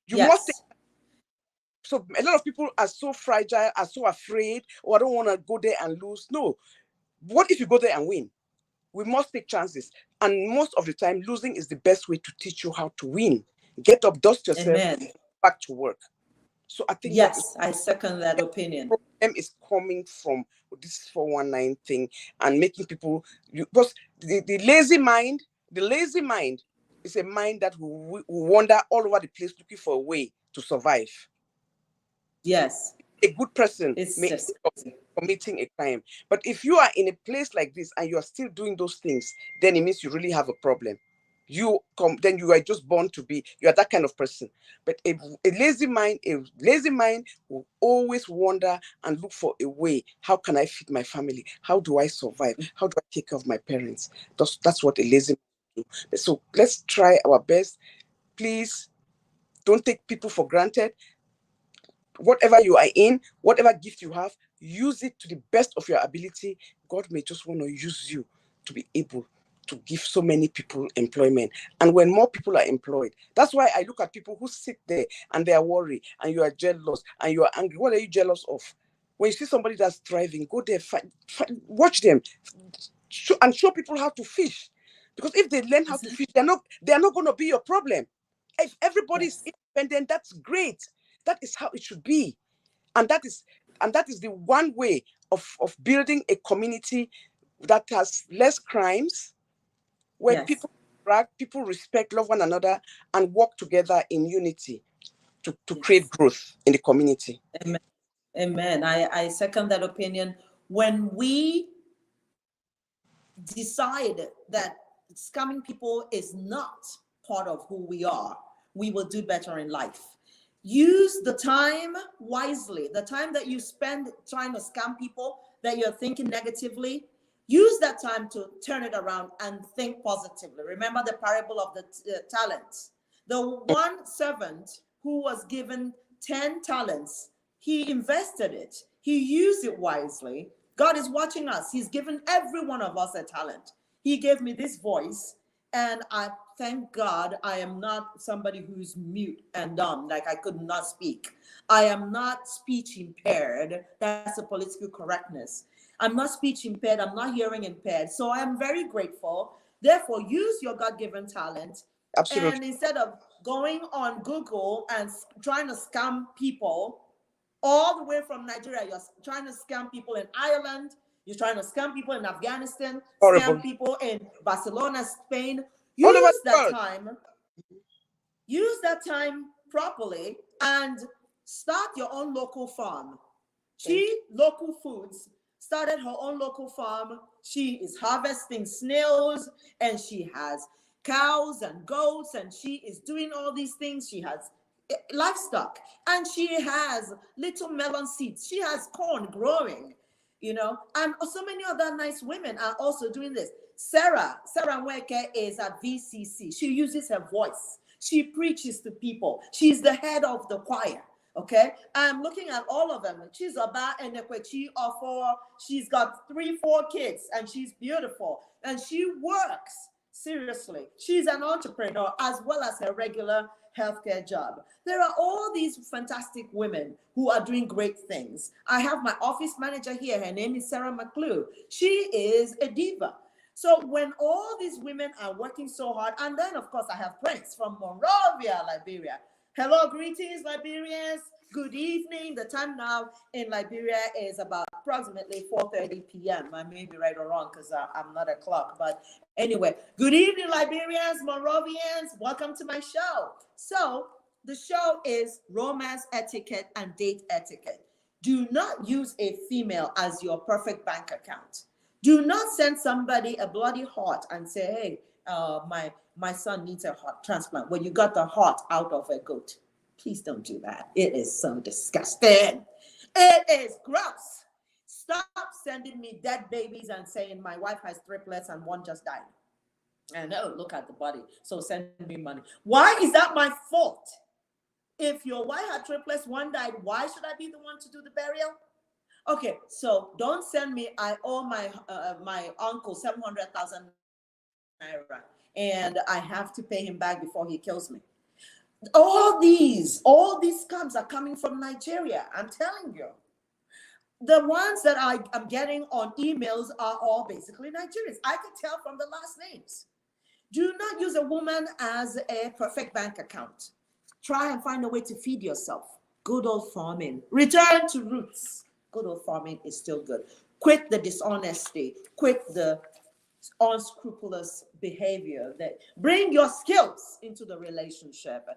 You must take. Yes. So a lot of people are so fragile, are so afraid, or I don't want to go there and lose. No. What if you go there and win? We must take chances. And most of the time, losing is the best way to teach you how to win. Get up, dust yourself, Amen. back to work. So I think that is Yes, I second that opinion. problem is coming from this 419 thing and making people, because the lazy mind is a mind that will wander all over the place looking for a way to survive. Yes. A good person It's may just end up crazy. committing a crime. But if you are in a place like this and you are still doing those things, then it means you really have a problem. Then you are just born to be, you are that kind of person. But a lazy mind will always wonder and look for a way. How can I feed my family? How do I survive? How do I take care of my parents? That's what a lazy mind do. So let's try our best. Please don't take people for granted. Whatever you are in, whatever gift you have, use it to the best of your ability. God may just want to use you to be able to give so many people employment. And when more people are employed, that's why I look at people who sit there and they are worried and you are jealous and you are angry. What are you jealous of? When you see somebody that's thriving, go there, watch them, and show people how to fish. Because if they learn how to fish, they're not going to be your problem. If everybody is Yes. independent, that's great. That is how it should be. And that is the one way of building a community that has less crimes, where Yes. people respect, love one another, and work together in unity to create Yes. growth in the community. Amen. Amen. I second that opinion. When we decide that scamming people is not part of who we are, we will do better in life. Use the time wisely. The time that you spend trying to scam people, that you're thinking negatively, use that time to turn it around and think positively. Remember the parable of the talents. The one servant who was given 10 talents, he invested it, he used it wisely. God is watching us. He's given every one of us a talent. He gave me this voice, and I thank God I am not somebody who's mute and dumb, like I could not speak. I am not speech impaired. That's a political correctness. I'm not speech impaired. I'm not hearing impaired. So I am very grateful. Therefore, use your God given talent. Absolutely. And instead of going on Google and trying to scam people all the way from Nigeria, you're trying to scam people in Ireland, you're trying to scam people in Afghanistan, Horrible. scam people in Barcelona, Spain. All over Use the that world. time, use that time properly, and start your own local farm. She, Local Foods, started her own local farm. She is harvesting snails, and she has cows and goats, and she is doing all these things. She has livestock, and she has little melon seeds. She has corn growing, and so many other nice women are also doing this. Sarah Nweke is at VCC. She uses her voice. She preaches to people. She's the head of the choir. Okay, I'm looking at all of them. She's about Enekwechi Ofo. She's got 3, 4 kids, and she's beautiful. And she works seriously. She's an entrepreneur as well as her regular healthcare job. There are all these fantastic women who are doing great things. I have my office manager here. Her name is Sarah McClue. She is a diva. So when all these women are working so hard, and then of course I have Prince from Monrovia, Liberia. Hello, greetings, Liberians. Good evening. The time now in Liberia is about approximately 4:30 p.m. I may be right or wrong because I'm not a clock. But anyway, good evening, Liberians, Monrovians. Welcome to my show. So the show is romance etiquette and date etiquette. Do not use a female as your perfect bank account. Do not send somebody a bloody heart and say, hey, my son needs a heart transplant when you got the heart out of a goat. Please don't do that. It is so disgusting. It is gross. Stop sending me dead babies and saying my wife has triplets and one just died. And oh, look at the body. So send me money. Why is that my fault? If your wife had triplets, one died, why should I be the one to do the burial? Okay, so don't send me. I owe my uncle 700,000 naira, and I have to pay him back before he kills me. All these scams are coming from Nigeria. I'm telling you. The ones that I am getting on emails are all basically Nigerians. I can tell from the last names. Do not use a woman as a perfect bank account. Try and find a way to feed yourself. Good old farming. Return to roots. Good old farming is still good. Quit the dishonesty. Quit the unscrupulous behavior. That bring your skills into the relationship,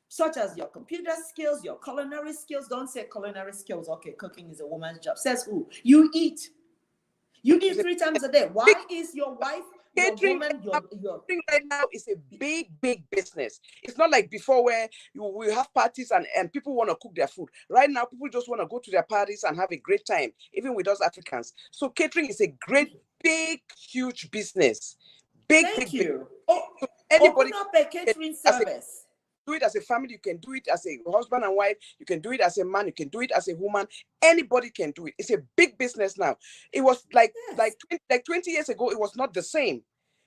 such as your computer skills, your culinary skills. Don't say culinary skills. Okay, cooking is a woman's job. Says who? You eat. You eat 3 times a day. Why is your wife, your Catering woman, your catering right now is a big business. It's not like before where you will have parties and people want to cook their food. Right now, people just want to go to their parties and have a great time, even with us Africans. So catering is a great, big, huge business. Thank Big. you. So Open anybody up a can catering as a service. do it as a family, you can do it as a husband and wife, you can do it as a man, you can do it as a woman. Anybody can do it. It's a big business now. It was Yes. 20 years ago, it was not the same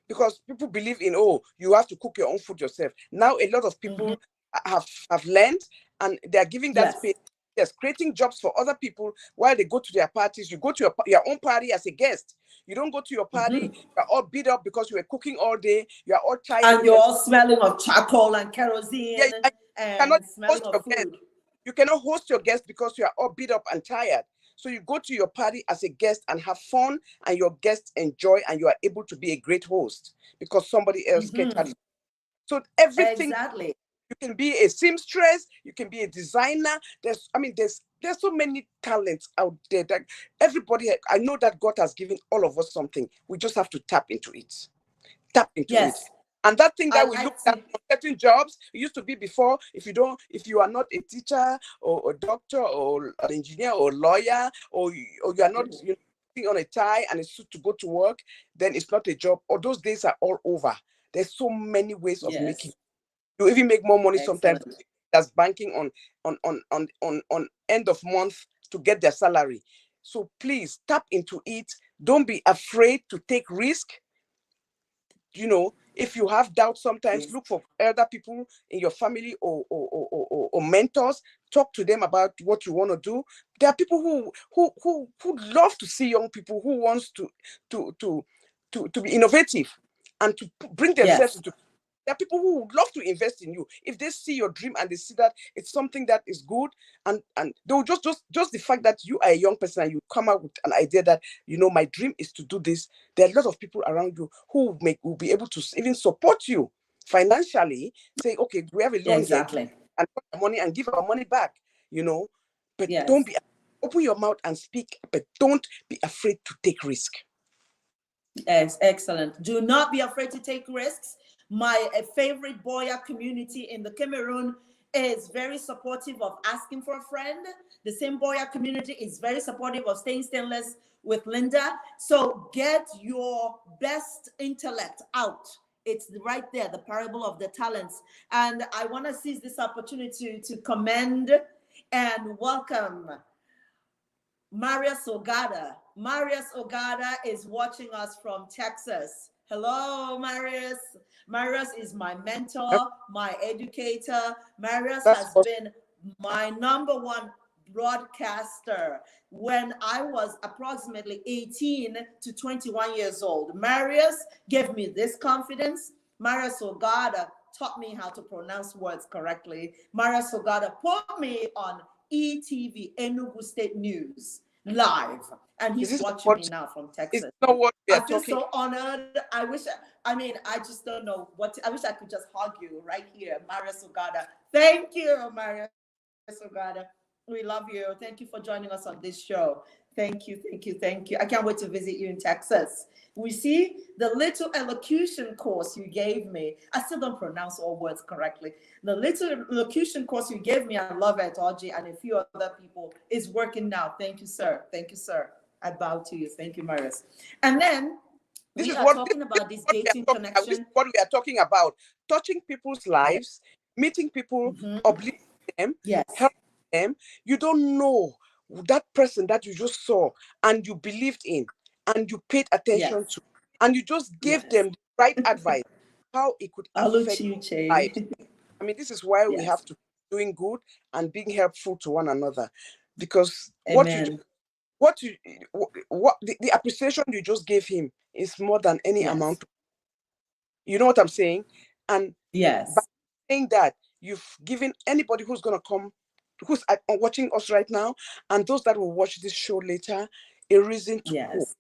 because people believe in, oh, you have to cook your own food yourself. Now a lot of Mm-hmm. people have learned, and they're giving that Yes. space. Yes, creating jobs for other people while they go to their parties. You go to your own party as a guest. You don't go to your party, Mm-hmm. you're all beat up because you were cooking all day, you're all tired, And you're all smelling of charcoal and yeah, kerosene and you cannot and smelling host of your guest. food. You cannot host your guest because you are all beat up and tired. So you go to your party as a guest and have fun, and your guests enjoy, and you are able to be a great host because somebody else catered Mm-hmm. it. So everything, Exactly. you can be a seamstress, you can be a designer. There's so many talents out there that everybody. I know that God has given all of us something. We just have to tap into it. Tap into it. Yes. And that thing I that we like look at to, for certain jobs, it used to be before, if you are not a teacher or a doctor or an engineer or a lawyer, or you are not, putting on a tie and a suit to go to work, then it's not a job. Or those days are all over. There's so many ways of making. yes, You even make more money sometimes excellent. that's banking on end of month to get their salary. So please tap into it. Don't be afraid to take risk. If you have doubts, sometimes Yes, look for elder people in your family, or mentors. Talk to them about what you want to do. There are people who love to see young people who wants to to to be innovative and to bring themselves yes, into. There are people who would love to invest in you if they see your dream and they see that it's something that is good, and they'll just the fact that you are a young person and you come out with an idea that, my dream is to do this. There are a lot of people around you who will be able to even support you financially, say, okay, we have a loan here, exactly. and put the money and give our money back, you know. But don't Yes. be open your mouth and speak, but don't be afraid to take risk. Yes, excellent. Do not be afraid to take risks. My favorite Boya community in the Cameroon is very supportive of asking for a friend. The same Boya community is very supportive of staying stainless with Linda. So get your best intellect out. It's right there, the parable of the talents. And I want to seize this opportunity to commend and welcome Marius Ogada. Marius Ogada is watching us from Texas. Hello, Marius. Marius is my mentor, my educator. Marius That's has awesome. been my number one broadcaster when I was approximately 18 to 21 years old. Marius gave me this confidence. Marius Ogada taught me how to pronounce words correctly. Marius Ogada put me on ETV, Enugu State News, live. And Is he's this watching me what now from is Texas. not what we are I feel talking? so honored. I just don't know I wish I could just hug you right here, Marius Ogada. Thank you, Marius Ogada. We love you. Thank you for joining us on this show. Thank you, thank you, thank you. I can't wait to visit you in Texas. We see the little elocution course you gave me. I still don't pronounce all words correctly. The little elocution course you gave me, I love it, Audrey, and a few other people, is working now. Thank you, sir. Thank you, sir. I bow to you. Thank you, Marius. And then This we is are what talking about this what we are dating talking about. This is connection. what we are talking about. Touching people's Yeah. lives, meeting people, Mm-hmm. uplifting them, Yes. helping them. You don't know that person that you just saw and you believed in and you paid attention Yes. to, and you just gave Yes. them the right advice, how it could affect lives. Aluchiche. I mean, this is why we Yes. have to be doing good and being helpful to one another, because Amen. what you what the appreciation you just gave him is more than any Yes. amount. You know what I'm saying? And by Yes. saying that, you've given anybody who's going to come, who's watching us right now, and those that will watch this show later, a reason to hope, Yes.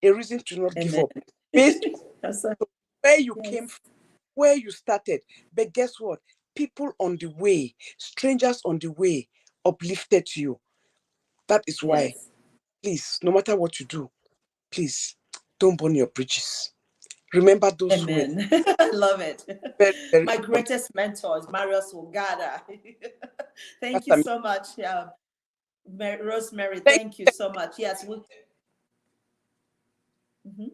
a reason to not give Amen. up, based Yes, sir. on where you came Yes. from, where you started. But guess what? People on the way, strangers on the way, uplifted you. That is why, Yes. please, no matter what you do, please don't burn your bridges. Remember those who were Amen. I love it. very, very My important. greatest mentor is Marius Ogada. Thank That's you amazing. so much, Rosemary. Thank Thank you so much. Yes, mhm.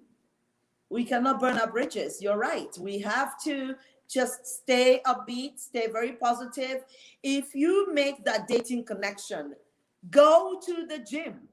We cannot burn our bridges. You're right. We have to just stay upbeat, stay very positive. If you make that dating connection, go to the gym.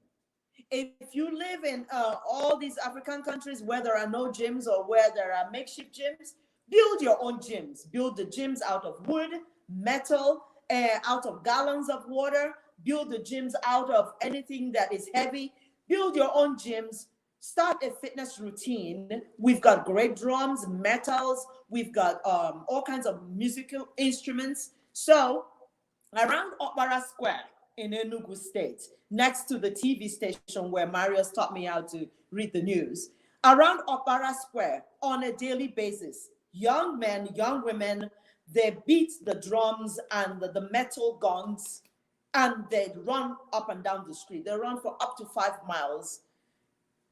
If you live in all these African countries where there are no gyms or where there are makeshift gyms, build your own gyms. Build the gyms out of wood, metal, out of gallons of water. Build the gyms out of anything that is heavy. Build your own gyms. Start a fitness routine. We've got great drums, metals. We've got all kinds of musical instruments. So around Okpara Square in Enugu State, next to the TV station where Marius taught me how to read the news. Around Okpara Square, on a daily basis, young men, young women, they beat the drums and the metal gongs, and they run up and down the street. They run for up to 5 miles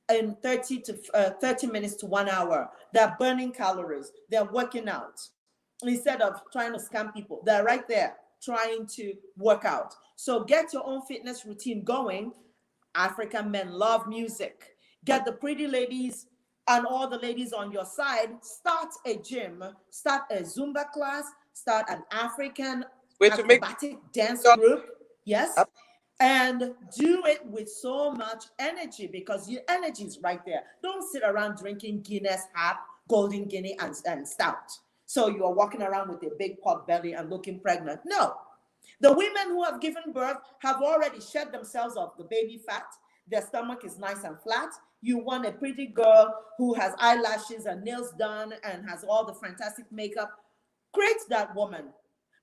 in 30 minutes to 1 hour. They're burning calories. They're working out. Instead of trying to scam people, they're right there trying to work out. So get your own fitness routine going. African men love music. Get the pretty ladies and all the ladies on your side. Start a gym, start a Zumba class, start an African Way to make acrobatic dance sure. group. Yes. And do it with so much energy, because your energy is right there. Don't sit around drinking Guinness, Hap, Golden Guinea, and Stout. So you are walking around with a big pot belly and looking pregnant. No. The women who have given birth have already shed themselves of the baby fat. Their stomach is nice and flat. You want a pretty girl who has eyelashes and nails done and has all the fantastic makeup. Create that woman.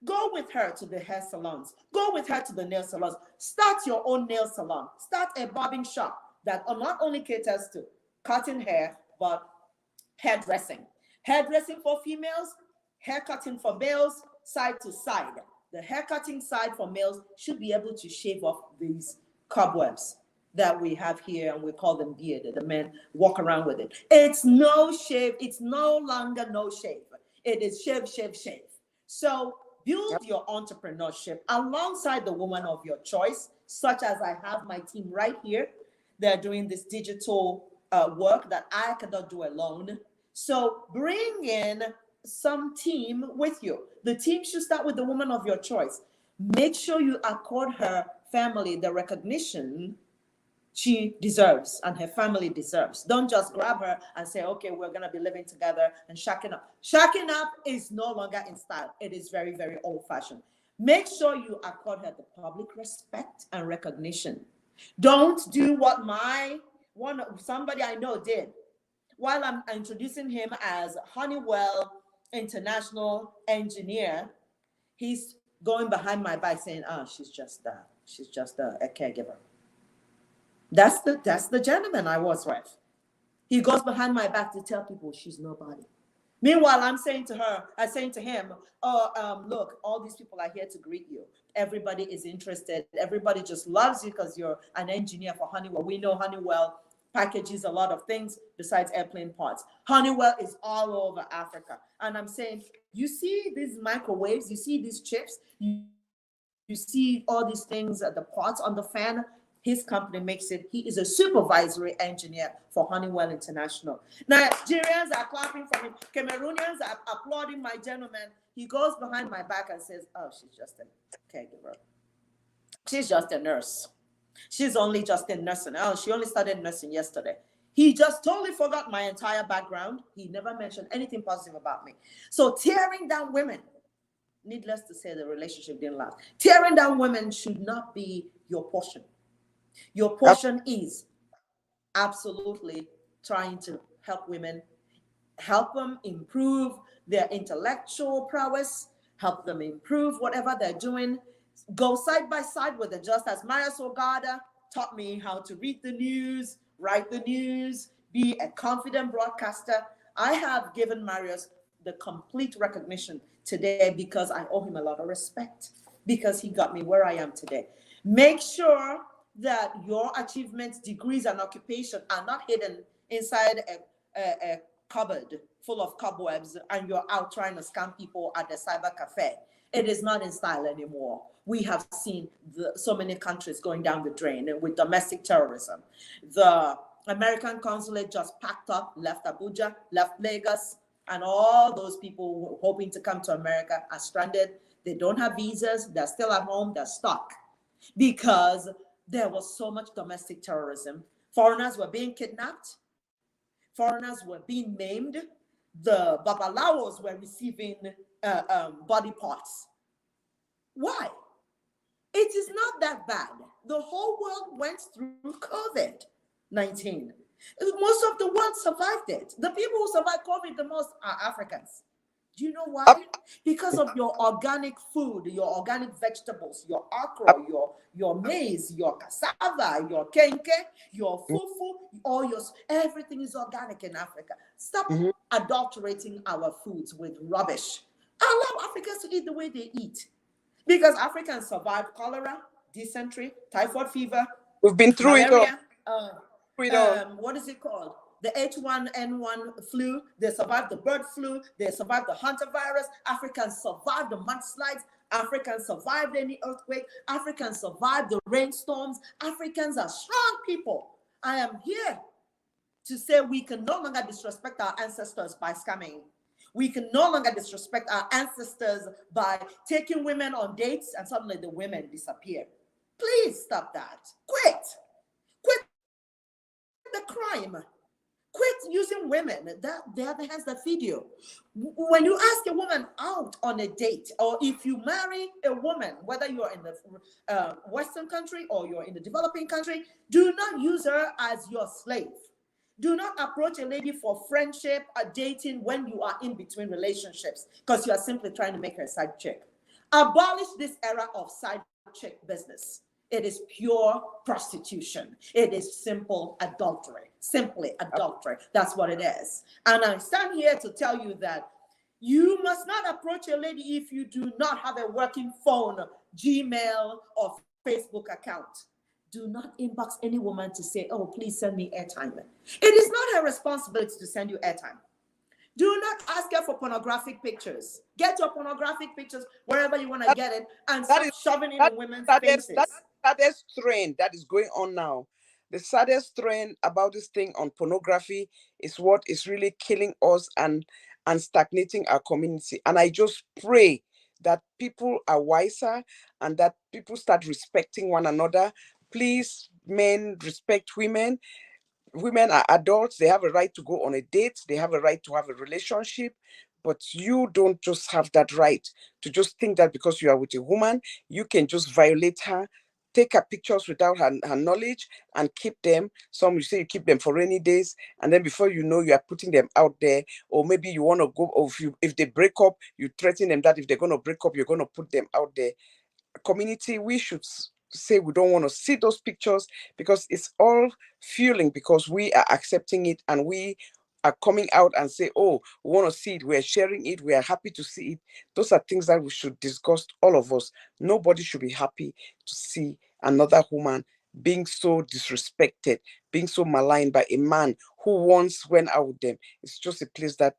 Go with her to the hair salons. Go with her to the nail salons. Start your own nail salon. Start a barbing shop that not only caters to cutting hair, but hairdressing. Hairdressing for females, hair cutting for males, side to side. The hair cutting side for males should be able to shave off these cobwebs that we have here, and we call them bearded. The men walk around with it. It's no shave. It's no longer no shave. It is shave, shave, shave. So build your entrepreneurship alongside the woman of your choice, such as I have my team right here. They're doing this digital work that I cannot do alone. So bring in some team with you. The team should start with the woman of your choice. Make sure you accord her family the recognition she deserves and her family deserves. Don't just grab her and say, okay, we're going to be living together and shacking up. Shacking up is no longer in style. It is very, very old-fashioned. Make sure you accord her the public respect and recognition. Don't do what somebody I know did. While I'm introducing him as Honeywell International engineer, he's going behind my back saying, oh, she's just a caregiver. That's the gentleman I was with. He goes behind my back to tell people she's nobody. Meanwhile, I'm saying to him, look, all these people are here to greet you. Everybody is interested. Everybody just loves you because you're an engineer for Honeywell. We know Honeywell packages a lot of things besides airplane parts. Honeywell is all over Africa. And I'm saying, you see these microwaves, you see these chips, you see all these things, the parts on the fan. His company makes it. He is a supervisory engineer for Honeywell International. Nigerians are clapping for him. Cameroonians are applauding my gentleman. He goes behind my back and says, oh, she's just a caregiver. She's just a nurse. She's only just in nursing. Oh, she only started nursing yesterday. He just totally forgot my entire background. He never mentioned anything positive about me. So tearing down women, needless to say, the relationship didn't last. Tearing down women should not be your portion. Your portion is absolutely trying to help women, help them improve their intellectual prowess, help them improve whatever they're doing. Go side by side with it, just as Marius Ogada taught me how to read the news, write the news, be a confident broadcaster. I have given Marius the complete recognition today because I owe him a lot of respect, because he got me where I am today. Make sure that your achievements, degrees, and occupation are not hidden inside a cupboard full of cobwebs and you're out trying to scam people at the cyber cafe. It is not in style anymore. We have seen so many countries going down the drain with domestic terrorism. The American consulate just packed up, left Abuja, left Lagos, and all those people hoping to come to America are stranded. They don't have visas. They're still at home. They're stuck because there was so much domestic terrorism. Foreigners were being kidnapped. Foreigners were being maimed. The babalawos were receiving body parts. Why? It is not that bad. The whole world went through COVID-19. Most of the world survived it. The people who survived COVID the most are Africans. Do you know why? Because of your organic food, your organic vegetables, your okra, your maize, your cassava, your kenke, your fufu, everything is organic in Africa. Stop adulterating our foods with rubbish. Allow Africans to eat the way they eat. Because Africans survived cholera, dysentery, typhoid fever. We've been through malaria, it all. We don't. What is it called? The H1N1 flu. They survived the bird flu. They survived the hantavirus. Africans survived the mudslides. Africans survived any earthquake. Africans survived the rainstorms. Africans are strong people. I am here to say we can no longer disrespect our ancestors by scamming. We can no longer disrespect our ancestors by taking women on dates and suddenly the women disappear. Please stop that. Quit. Quit the crime. Quit using women. They are the hands that feed you. When you ask a woman out on a date, or if you marry a woman, whether you're in the Western country or you're in the developing country, do not use her as your slave. Do not approach a lady for friendship or dating when you are in between relationships, because you are simply trying to make her a side chick. Abolish this era of side chick business. It is pure prostitution. It is simple adultery. Simply adultery. That's what it is. And I stand here to tell you that you must not approach a lady if you do not have a working phone, Gmail, or Facebook account. Do not inbox any woman to say, oh, please send me airtime. It is not her responsibility to send you airtime. Do not ask her for pornographic pictures. Get your pornographic pictures wherever you want to get it, and stop shoving it in women's faces. That's the saddest trend that is going on now. The saddest trend about this thing on pornography is what is really killing us and stagnating our community. And I just pray that people are wiser and that people start respecting one another. Please, men, respect women. Women are adults. They have a right to go on a date. They have a right to have a relationship. But you don't just have that right to just think that because you are with a woman, you can just violate her, take her pictures without her knowledge and keep them. Some you say you keep them for rainy days, and then before you know, you are putting them out there. Or maybe you want to go, or if they break up, you threaten them that if they're going to break up, you're going to put them out there. Community, we should say we don't want to see those pictures, because it's all fueling, because we are accepting it and we are coming out and say, oh, we want to see it, we're sharing it, we are happy to see it. Those are things that we should disgust all of us. Nobody should be happy to see another woman being so disrespected, being so maligned by a man who once went out with them. It's just a place that,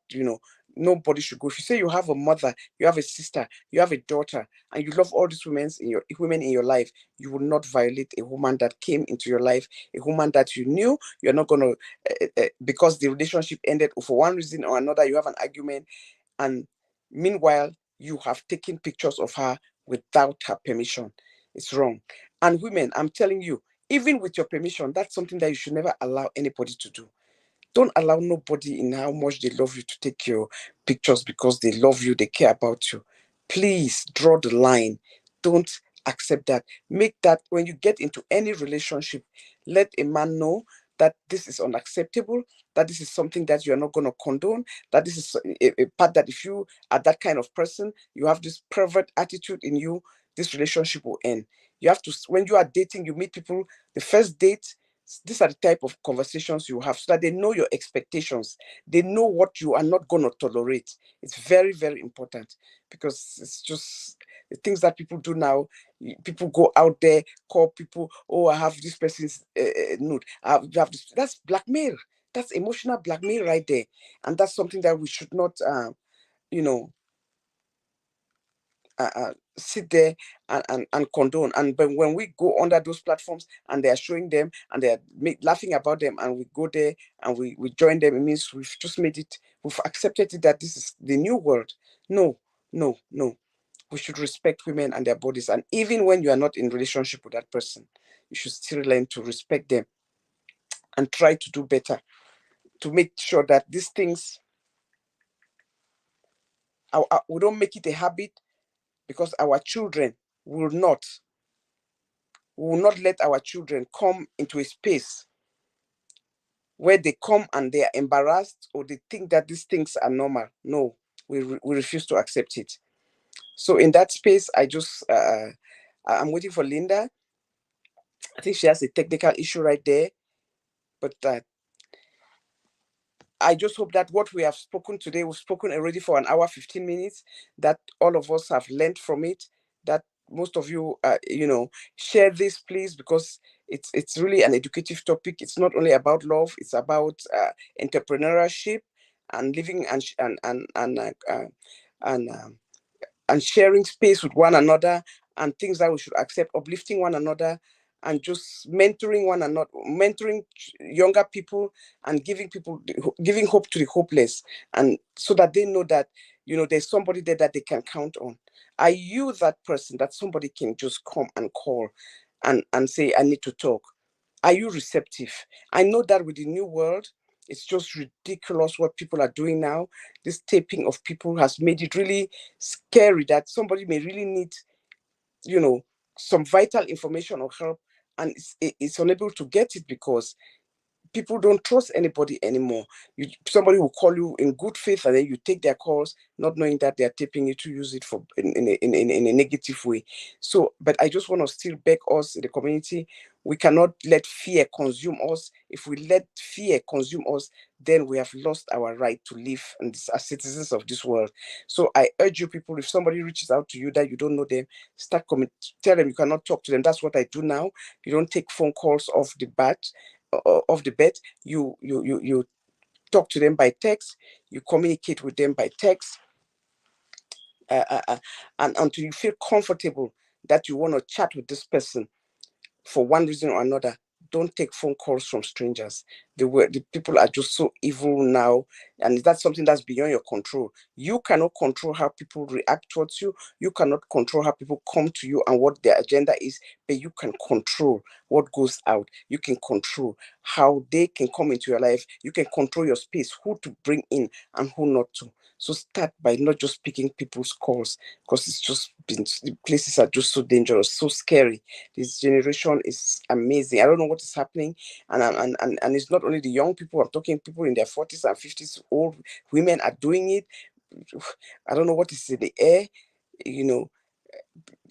nobody should go. If you say you have a mother, you have a sister, you have a daughter, and you love all these women in your life, you will not violate a woman that came into your life, a woman that you knew. You're not gonna, because the relationship ended for one reason or another, you have an argument, and meanwhile you have taken pictures of her without her permission. It's wrong. And women, I'm telling you, even with your permission, that's something that you should never allow anybody to do. Don't allow nobody in how much they love you to take your pictures because they love you, they care about you. Please draw the line. Don't accept that. Make that when you get into any relationship, let a man know that this is unacceptable, that this is something that you're not going to condone, that this is a part that if you are that kind of person, you have this pervert attitude in you, this relationship will end. You have to, when you are dating, you meet people, the first date, these are the type of conversations you have so that they know your expectations. They know what you are not going to tolerate. It's very, very important, because it's just the things that people do now. People go out there, call people, oh, I have this person's nude. You have this. That's blackmail. That's emotional blackmail right there. And that's something that we should not, you know, sit there and condone. And but when we go under those platforms and they are showing them and they are laughing about them, and we go there and we join them, it means we've just made it, we've accepted it, that this is the new world. No, no, no. We should respect women and their bodies. And even when you are not in relationship with that person, you should still learn to respect them and try to do better to make sure that these things, we don't make it a habit, because our children will not we will not let our children come into a space where they come and they are embarrassed or they think that these things are normal. No, we refuse to accept it. So in that space, I'm waiting for Linda. I think she has a technical issue right there, but I just hope that what we have spoken today, we've spoken already for an hour, 15 minutes, that all of us have learned from it, that most of you, share this, please, because It's really an educative topic. It's not only about love, it's about entrepreneurship and living and and sharing space with one another, and things that we should accept, uplifting one another, and just mentoring one another, mentoring younger people, and giving hope to the hopeless, and so that they know that, there's somebody there that they can count on. Are you that person that somebody can just come and call and say, I need to talk? Are you receptive? I know that with the new world, it's just ridiculous what people are doing now. This taping of people has made it really scary that somebody may really need, you know, some vital information or help, and it's unable to get it because people don't trust anybody anymore. Somebody will call you in good faith, and then you take their calls, not knowing that they are taping you to use it for in a negative way. So, but I just want to still beg us in the community. We cannot let fear consume us. If we let fear consume us, then we have lost our right to live as citizens of this world. So I urge you people, if somebody reaches out to you that you don't know them, start comment, tell them you cannot talk to them. That's what I do now. You don't take phone calls off the bat, of the bed. You talk to them by text. You communicate with them by text, uh, uh, uh, and until you feel comfortable that you want to chat with this person for one reason or another. Don't take phone calls from strangers. The people are just so evil now, and that's something that's beyond your control. You cannot control how people react towards you. You cannot control how people come to you and what their agenda is, but you can control what goes out. You can control how they can come into your life. You can control your space, who to bring in and who not to. So start by not just picking people's calls, because the places are just so dangerous, so scary. This generation is amazing. I don't know what is happening, and it's not only the young people. I'm talking people in their 40s and 50s. Old women are doing it. I don't know what is in the air. You know,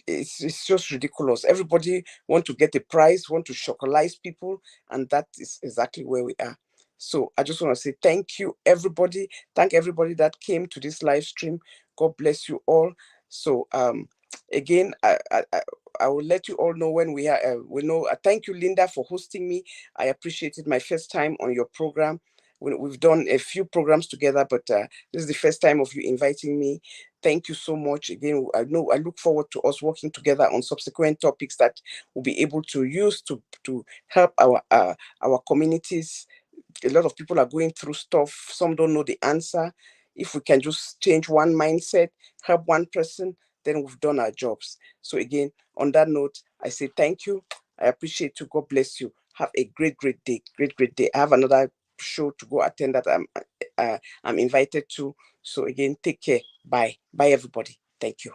it's just ridiculous. Everybody want to get a prize, want to chocolize people, and that is exactly where we are. So I just want to say thank you, everybody. Thank everybody that came to this live stream. God bless you all. So again, I will let you all know when we know. Thank you, Linda, for hosting me. I appreciated my first time on your program. We've done a few programs together, but this is the first time of you inviting me. Thank you so much again. I look forward to us working together on subsequent topics that we'll be able to use to help our communities. A lot of people are going through stuff. Some don't know the answer. If we can just change one mindset, help one person, then we've done our jobs. So again, on that note, I say thank you. I appreciate you. God bless you. Have a great day. Great day. I have another show to go attend that I'm invited to. So again, take care. Bye everybody. Thank you.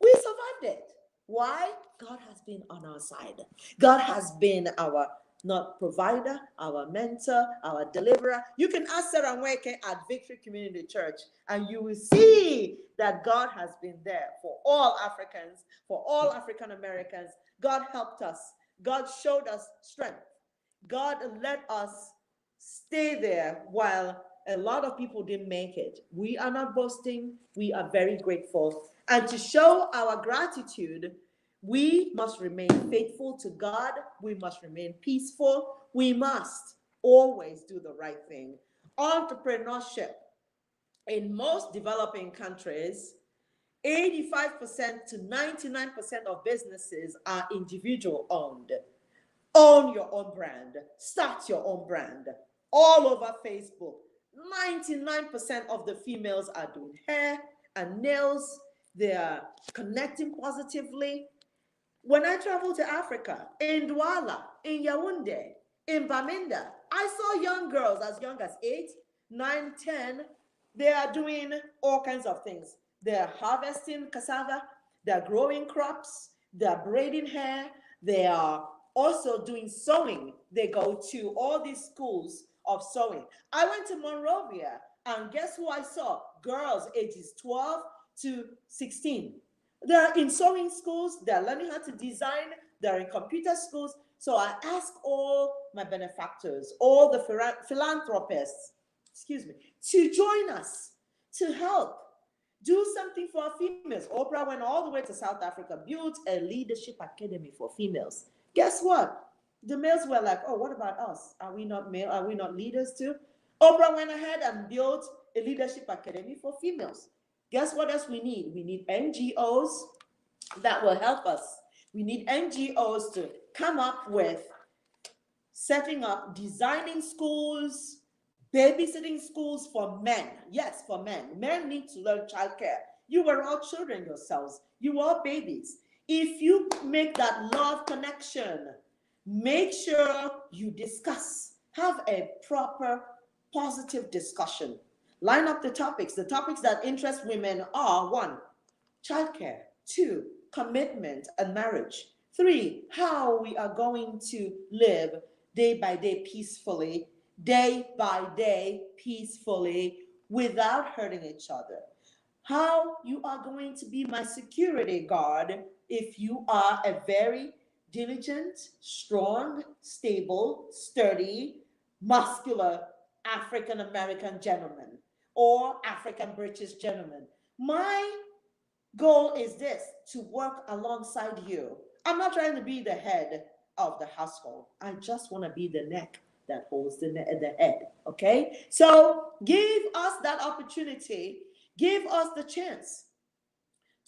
We survived it. Why? God has been on our side. God has been our not provider, our mentor, our deliverer. You can ask Sarah Nweke at Victory Community Church, and you will see that God has been there for all Africans, for all African Americans. God helped us. God showed us strength. God let us stay there while a lot of people didn't make it. We are not boasting. We are very grateful. And to show our gratitude, we must remain faithful to God. We must remain peaceful. We must always do the right thing. Entrepreneurship. In most developing countries, 85% to 99% of businesses are individual owned. Own your own brand. Start your own brand. All over Facebook, 99% of the females are doing hair and nails. They are connecting positively. When I traveled to Africa, in Douala, in Yaoundé, in Bamenda, I saw young girls as young as 8, 9, 10. They are doing all kinds of things. They're harvesting cassava, they're growing crops, they're braiding hair, they are also doing sewing. They go to all these schools of sewing. I went to Monrovia, and guess who I saw? Girls ages 12 to 16. They're in sewing schools, they're learning how to design, they're in computer schools. So I ask all my benefactors, all the philanthropists, excuse me, to join us, to help do something for our females. Oprah went all the way to South Africa, built a leadership academy for females. Guess what? The males were like, oh, what about us? Are we not male? Are we not leaders too? Oprah went ahead and built a leadership academy for females. Guess what else we need? We need NGOs that will help us. We need NGOs to come up with setting up, designing schools, babysitting schools for men. Yes, for men. Men need to learn childcare. You were all children yourselves. You were all babies. If you make that love connection, make sure you discuss. Have a proper, positive discussion. Line up the topics. The topics that interest women are: 1, childcare; 2, commitment and marriage; 3, how we are going to live day by day peacefully, without hurting each other. How you are going to be my security guard if you are a very diligent, strong, stable, sturdy, muscular African American gentleman or African British gentleman. My goal is this: to work alongside you. I'm not trying to be the head of the household. I just want to be the neck that holds the head. Okay? So give us that opportunity. Give us the chance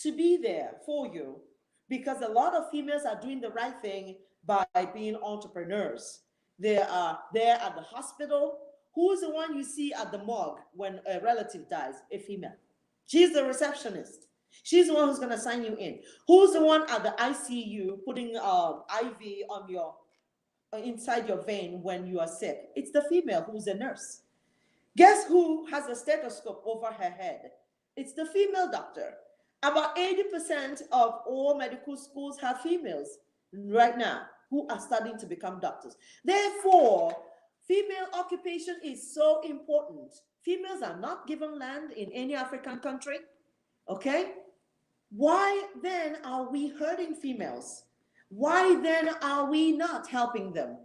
to be there for you, because a lot of females are doing the right thing by being entrepreneurs. They are there at the hospital. Who's the one you see at the morgue when a relative dies? A female. She's the receptionist. She's the one who's going to sign you in. Who's the one at the ICU putting IV on your inside your vein when you are sick? It's the female who's a nurse. Guess who has a stethoscope over her head? It's the female doctor. About 80% of all medical schools have females right now who are starting to become doctors. Therefore, female occupation is so important. Females are not given land in any African country. Okay? Why then are we hurting females? Why then are we not helping them?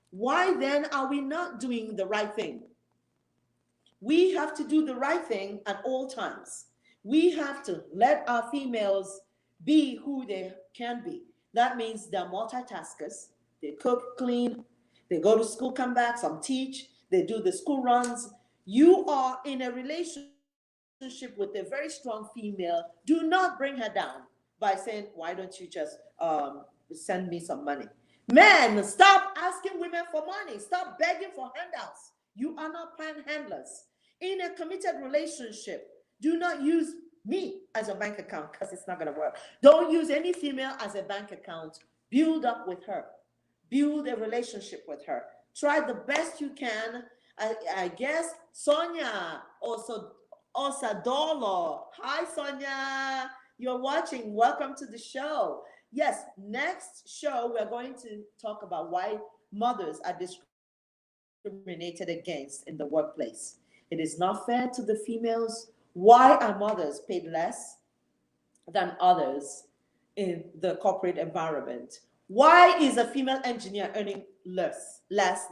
Why then are we not doing the right thing? We have to do the right thing at all times. We have to let our females be who they can be. That means they're multitaskers. They cook, clean, they go to school, come back, some teach, they do the school runs. You are in a relationship with a very strong female. Do not bring her down by saying, why don't you just send me some money? Men, stop asking women for money. Stop begging for handouts. You are not panhandlers. In a committed relationship, do not use me as a bank account, because it's not going to work. Don't use any female as a bank account. Build up with her. Build a relationship with her. Try the best you can. I guess Sonia also Osadolo. Hi, Sonia. You're watching. Welcome to the show. Yes, next show, we're going to talk about why mothers are discriminated against in the workplace. It is not fair to the females. Why are mothers paid less than others in the corporate environment? Why is a female engineer earning less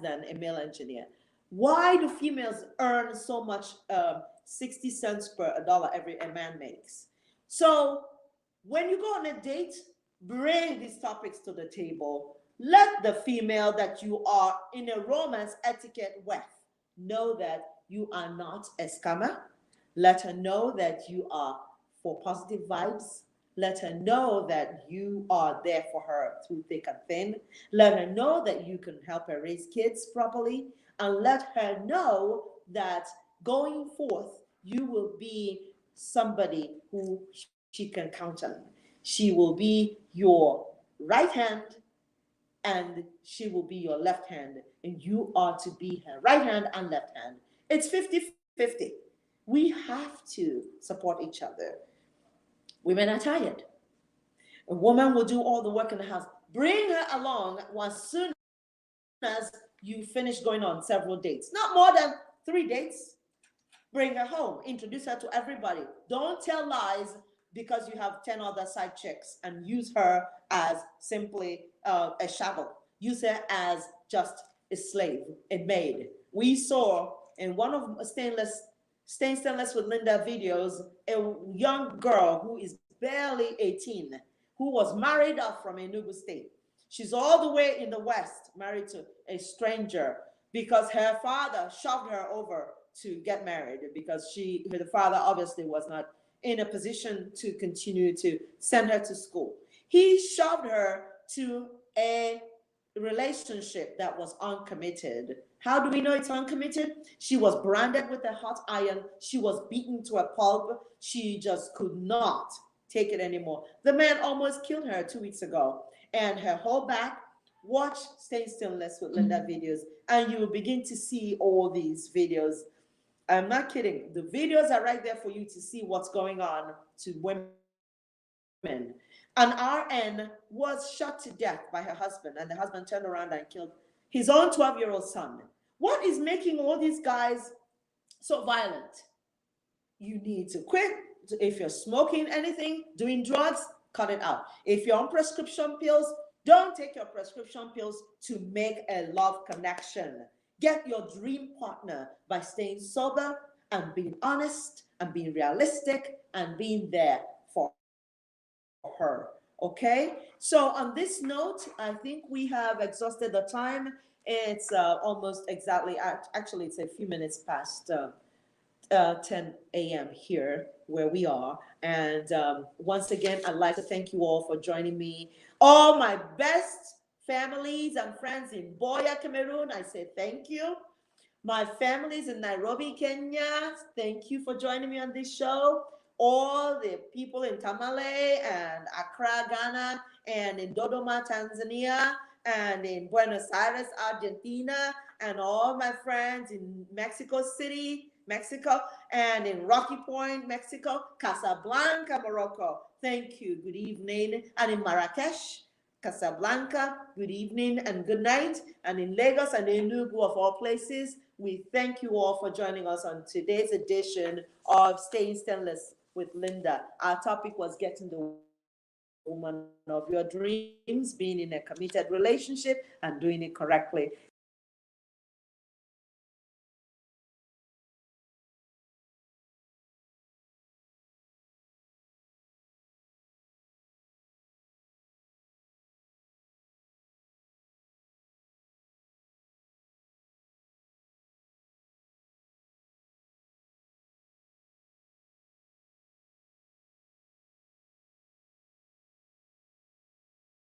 than a male engineer? Why do females earn so much, 60 cents per dollar every a man makes? So when you go on a date, bring these topics to the table. Let the female that you are in a romance etiquette with know that you are not a scammer. Let her know that you are for positive vibes. Let her know that you are there for her through thick and thin. Let her know that you can help her raise kids properly. And let her know that going forth, you will be somebody who she can count on. She will be your right hand and she will be your left hand, and you are to be her right hand and left hand. It's 50-50. We have to support each other. Women are tired. A woman will do all the work in the house. Bring her along as soon as you finish going on several dates. Not more than 3 dates. Bring her home. Introduce her to everybody. Don't tell lies because you have 10 other side chicks and use her as simply a shadow. Use her as just a slave, a maid. We saw in one of Stainless with Linda videos, a young girl who is barely 18, who was married off from Enugu State. She's all the way in the West, married to a stranger because her father shoved her over to get married because the father obviously was not in a position to continue to send her to school. He shoved her to a relationship that was uncommitted. How do we know it's uncommitted? She was branded with a hot iron. She was beaten to a pulp. She just could not take it anymore. The man almost killed her 2 weeks ago. And her whole back, watch Stay Stillness with Linda videos, and you will begin to see all these videos. I'm not kidding. The videos are right there for you to see what's going on to women. An RN was shot to death by her husband, and the husband turned around and killed his own 12-year-old son. What is making all these guys so violent? You need to quit. If you're smoking anything, doing drugs, cut it out. If you're on prescription pills, don't take your prescription pills to make a love connection. Get your dream partner by staying sober and being honest and being realistic and being there for her. Okay? So on this note, I think we have exhausted the time. It's almost exactly, actually, it's a few minutes past 10 a.m. here where we are. And once again, I'd like to thank you all for joining me. All my best families and friends in Boya, Cameroon, I say thank you. My families in Nairobi, Kenya, thank you for joining me on this show. All the people in Tamale and Accra, Ghana, and in Dodoma, Tanzania, and in Buenos Aires, Argentina, and all my friends in Mexico City, Mexico, and in Rocky Point, Mexico, Casablanca, Morocco. Thank you. Good evening. And in Marrakesh, Casablanca, good evening and good night. And in Lagos and Enugu, of all places, we thank you all for joining us on today's edition of Staying Stainless with Linda. Our topic was getting the woman of your dreams, being in a committed relationship and doing it correctly.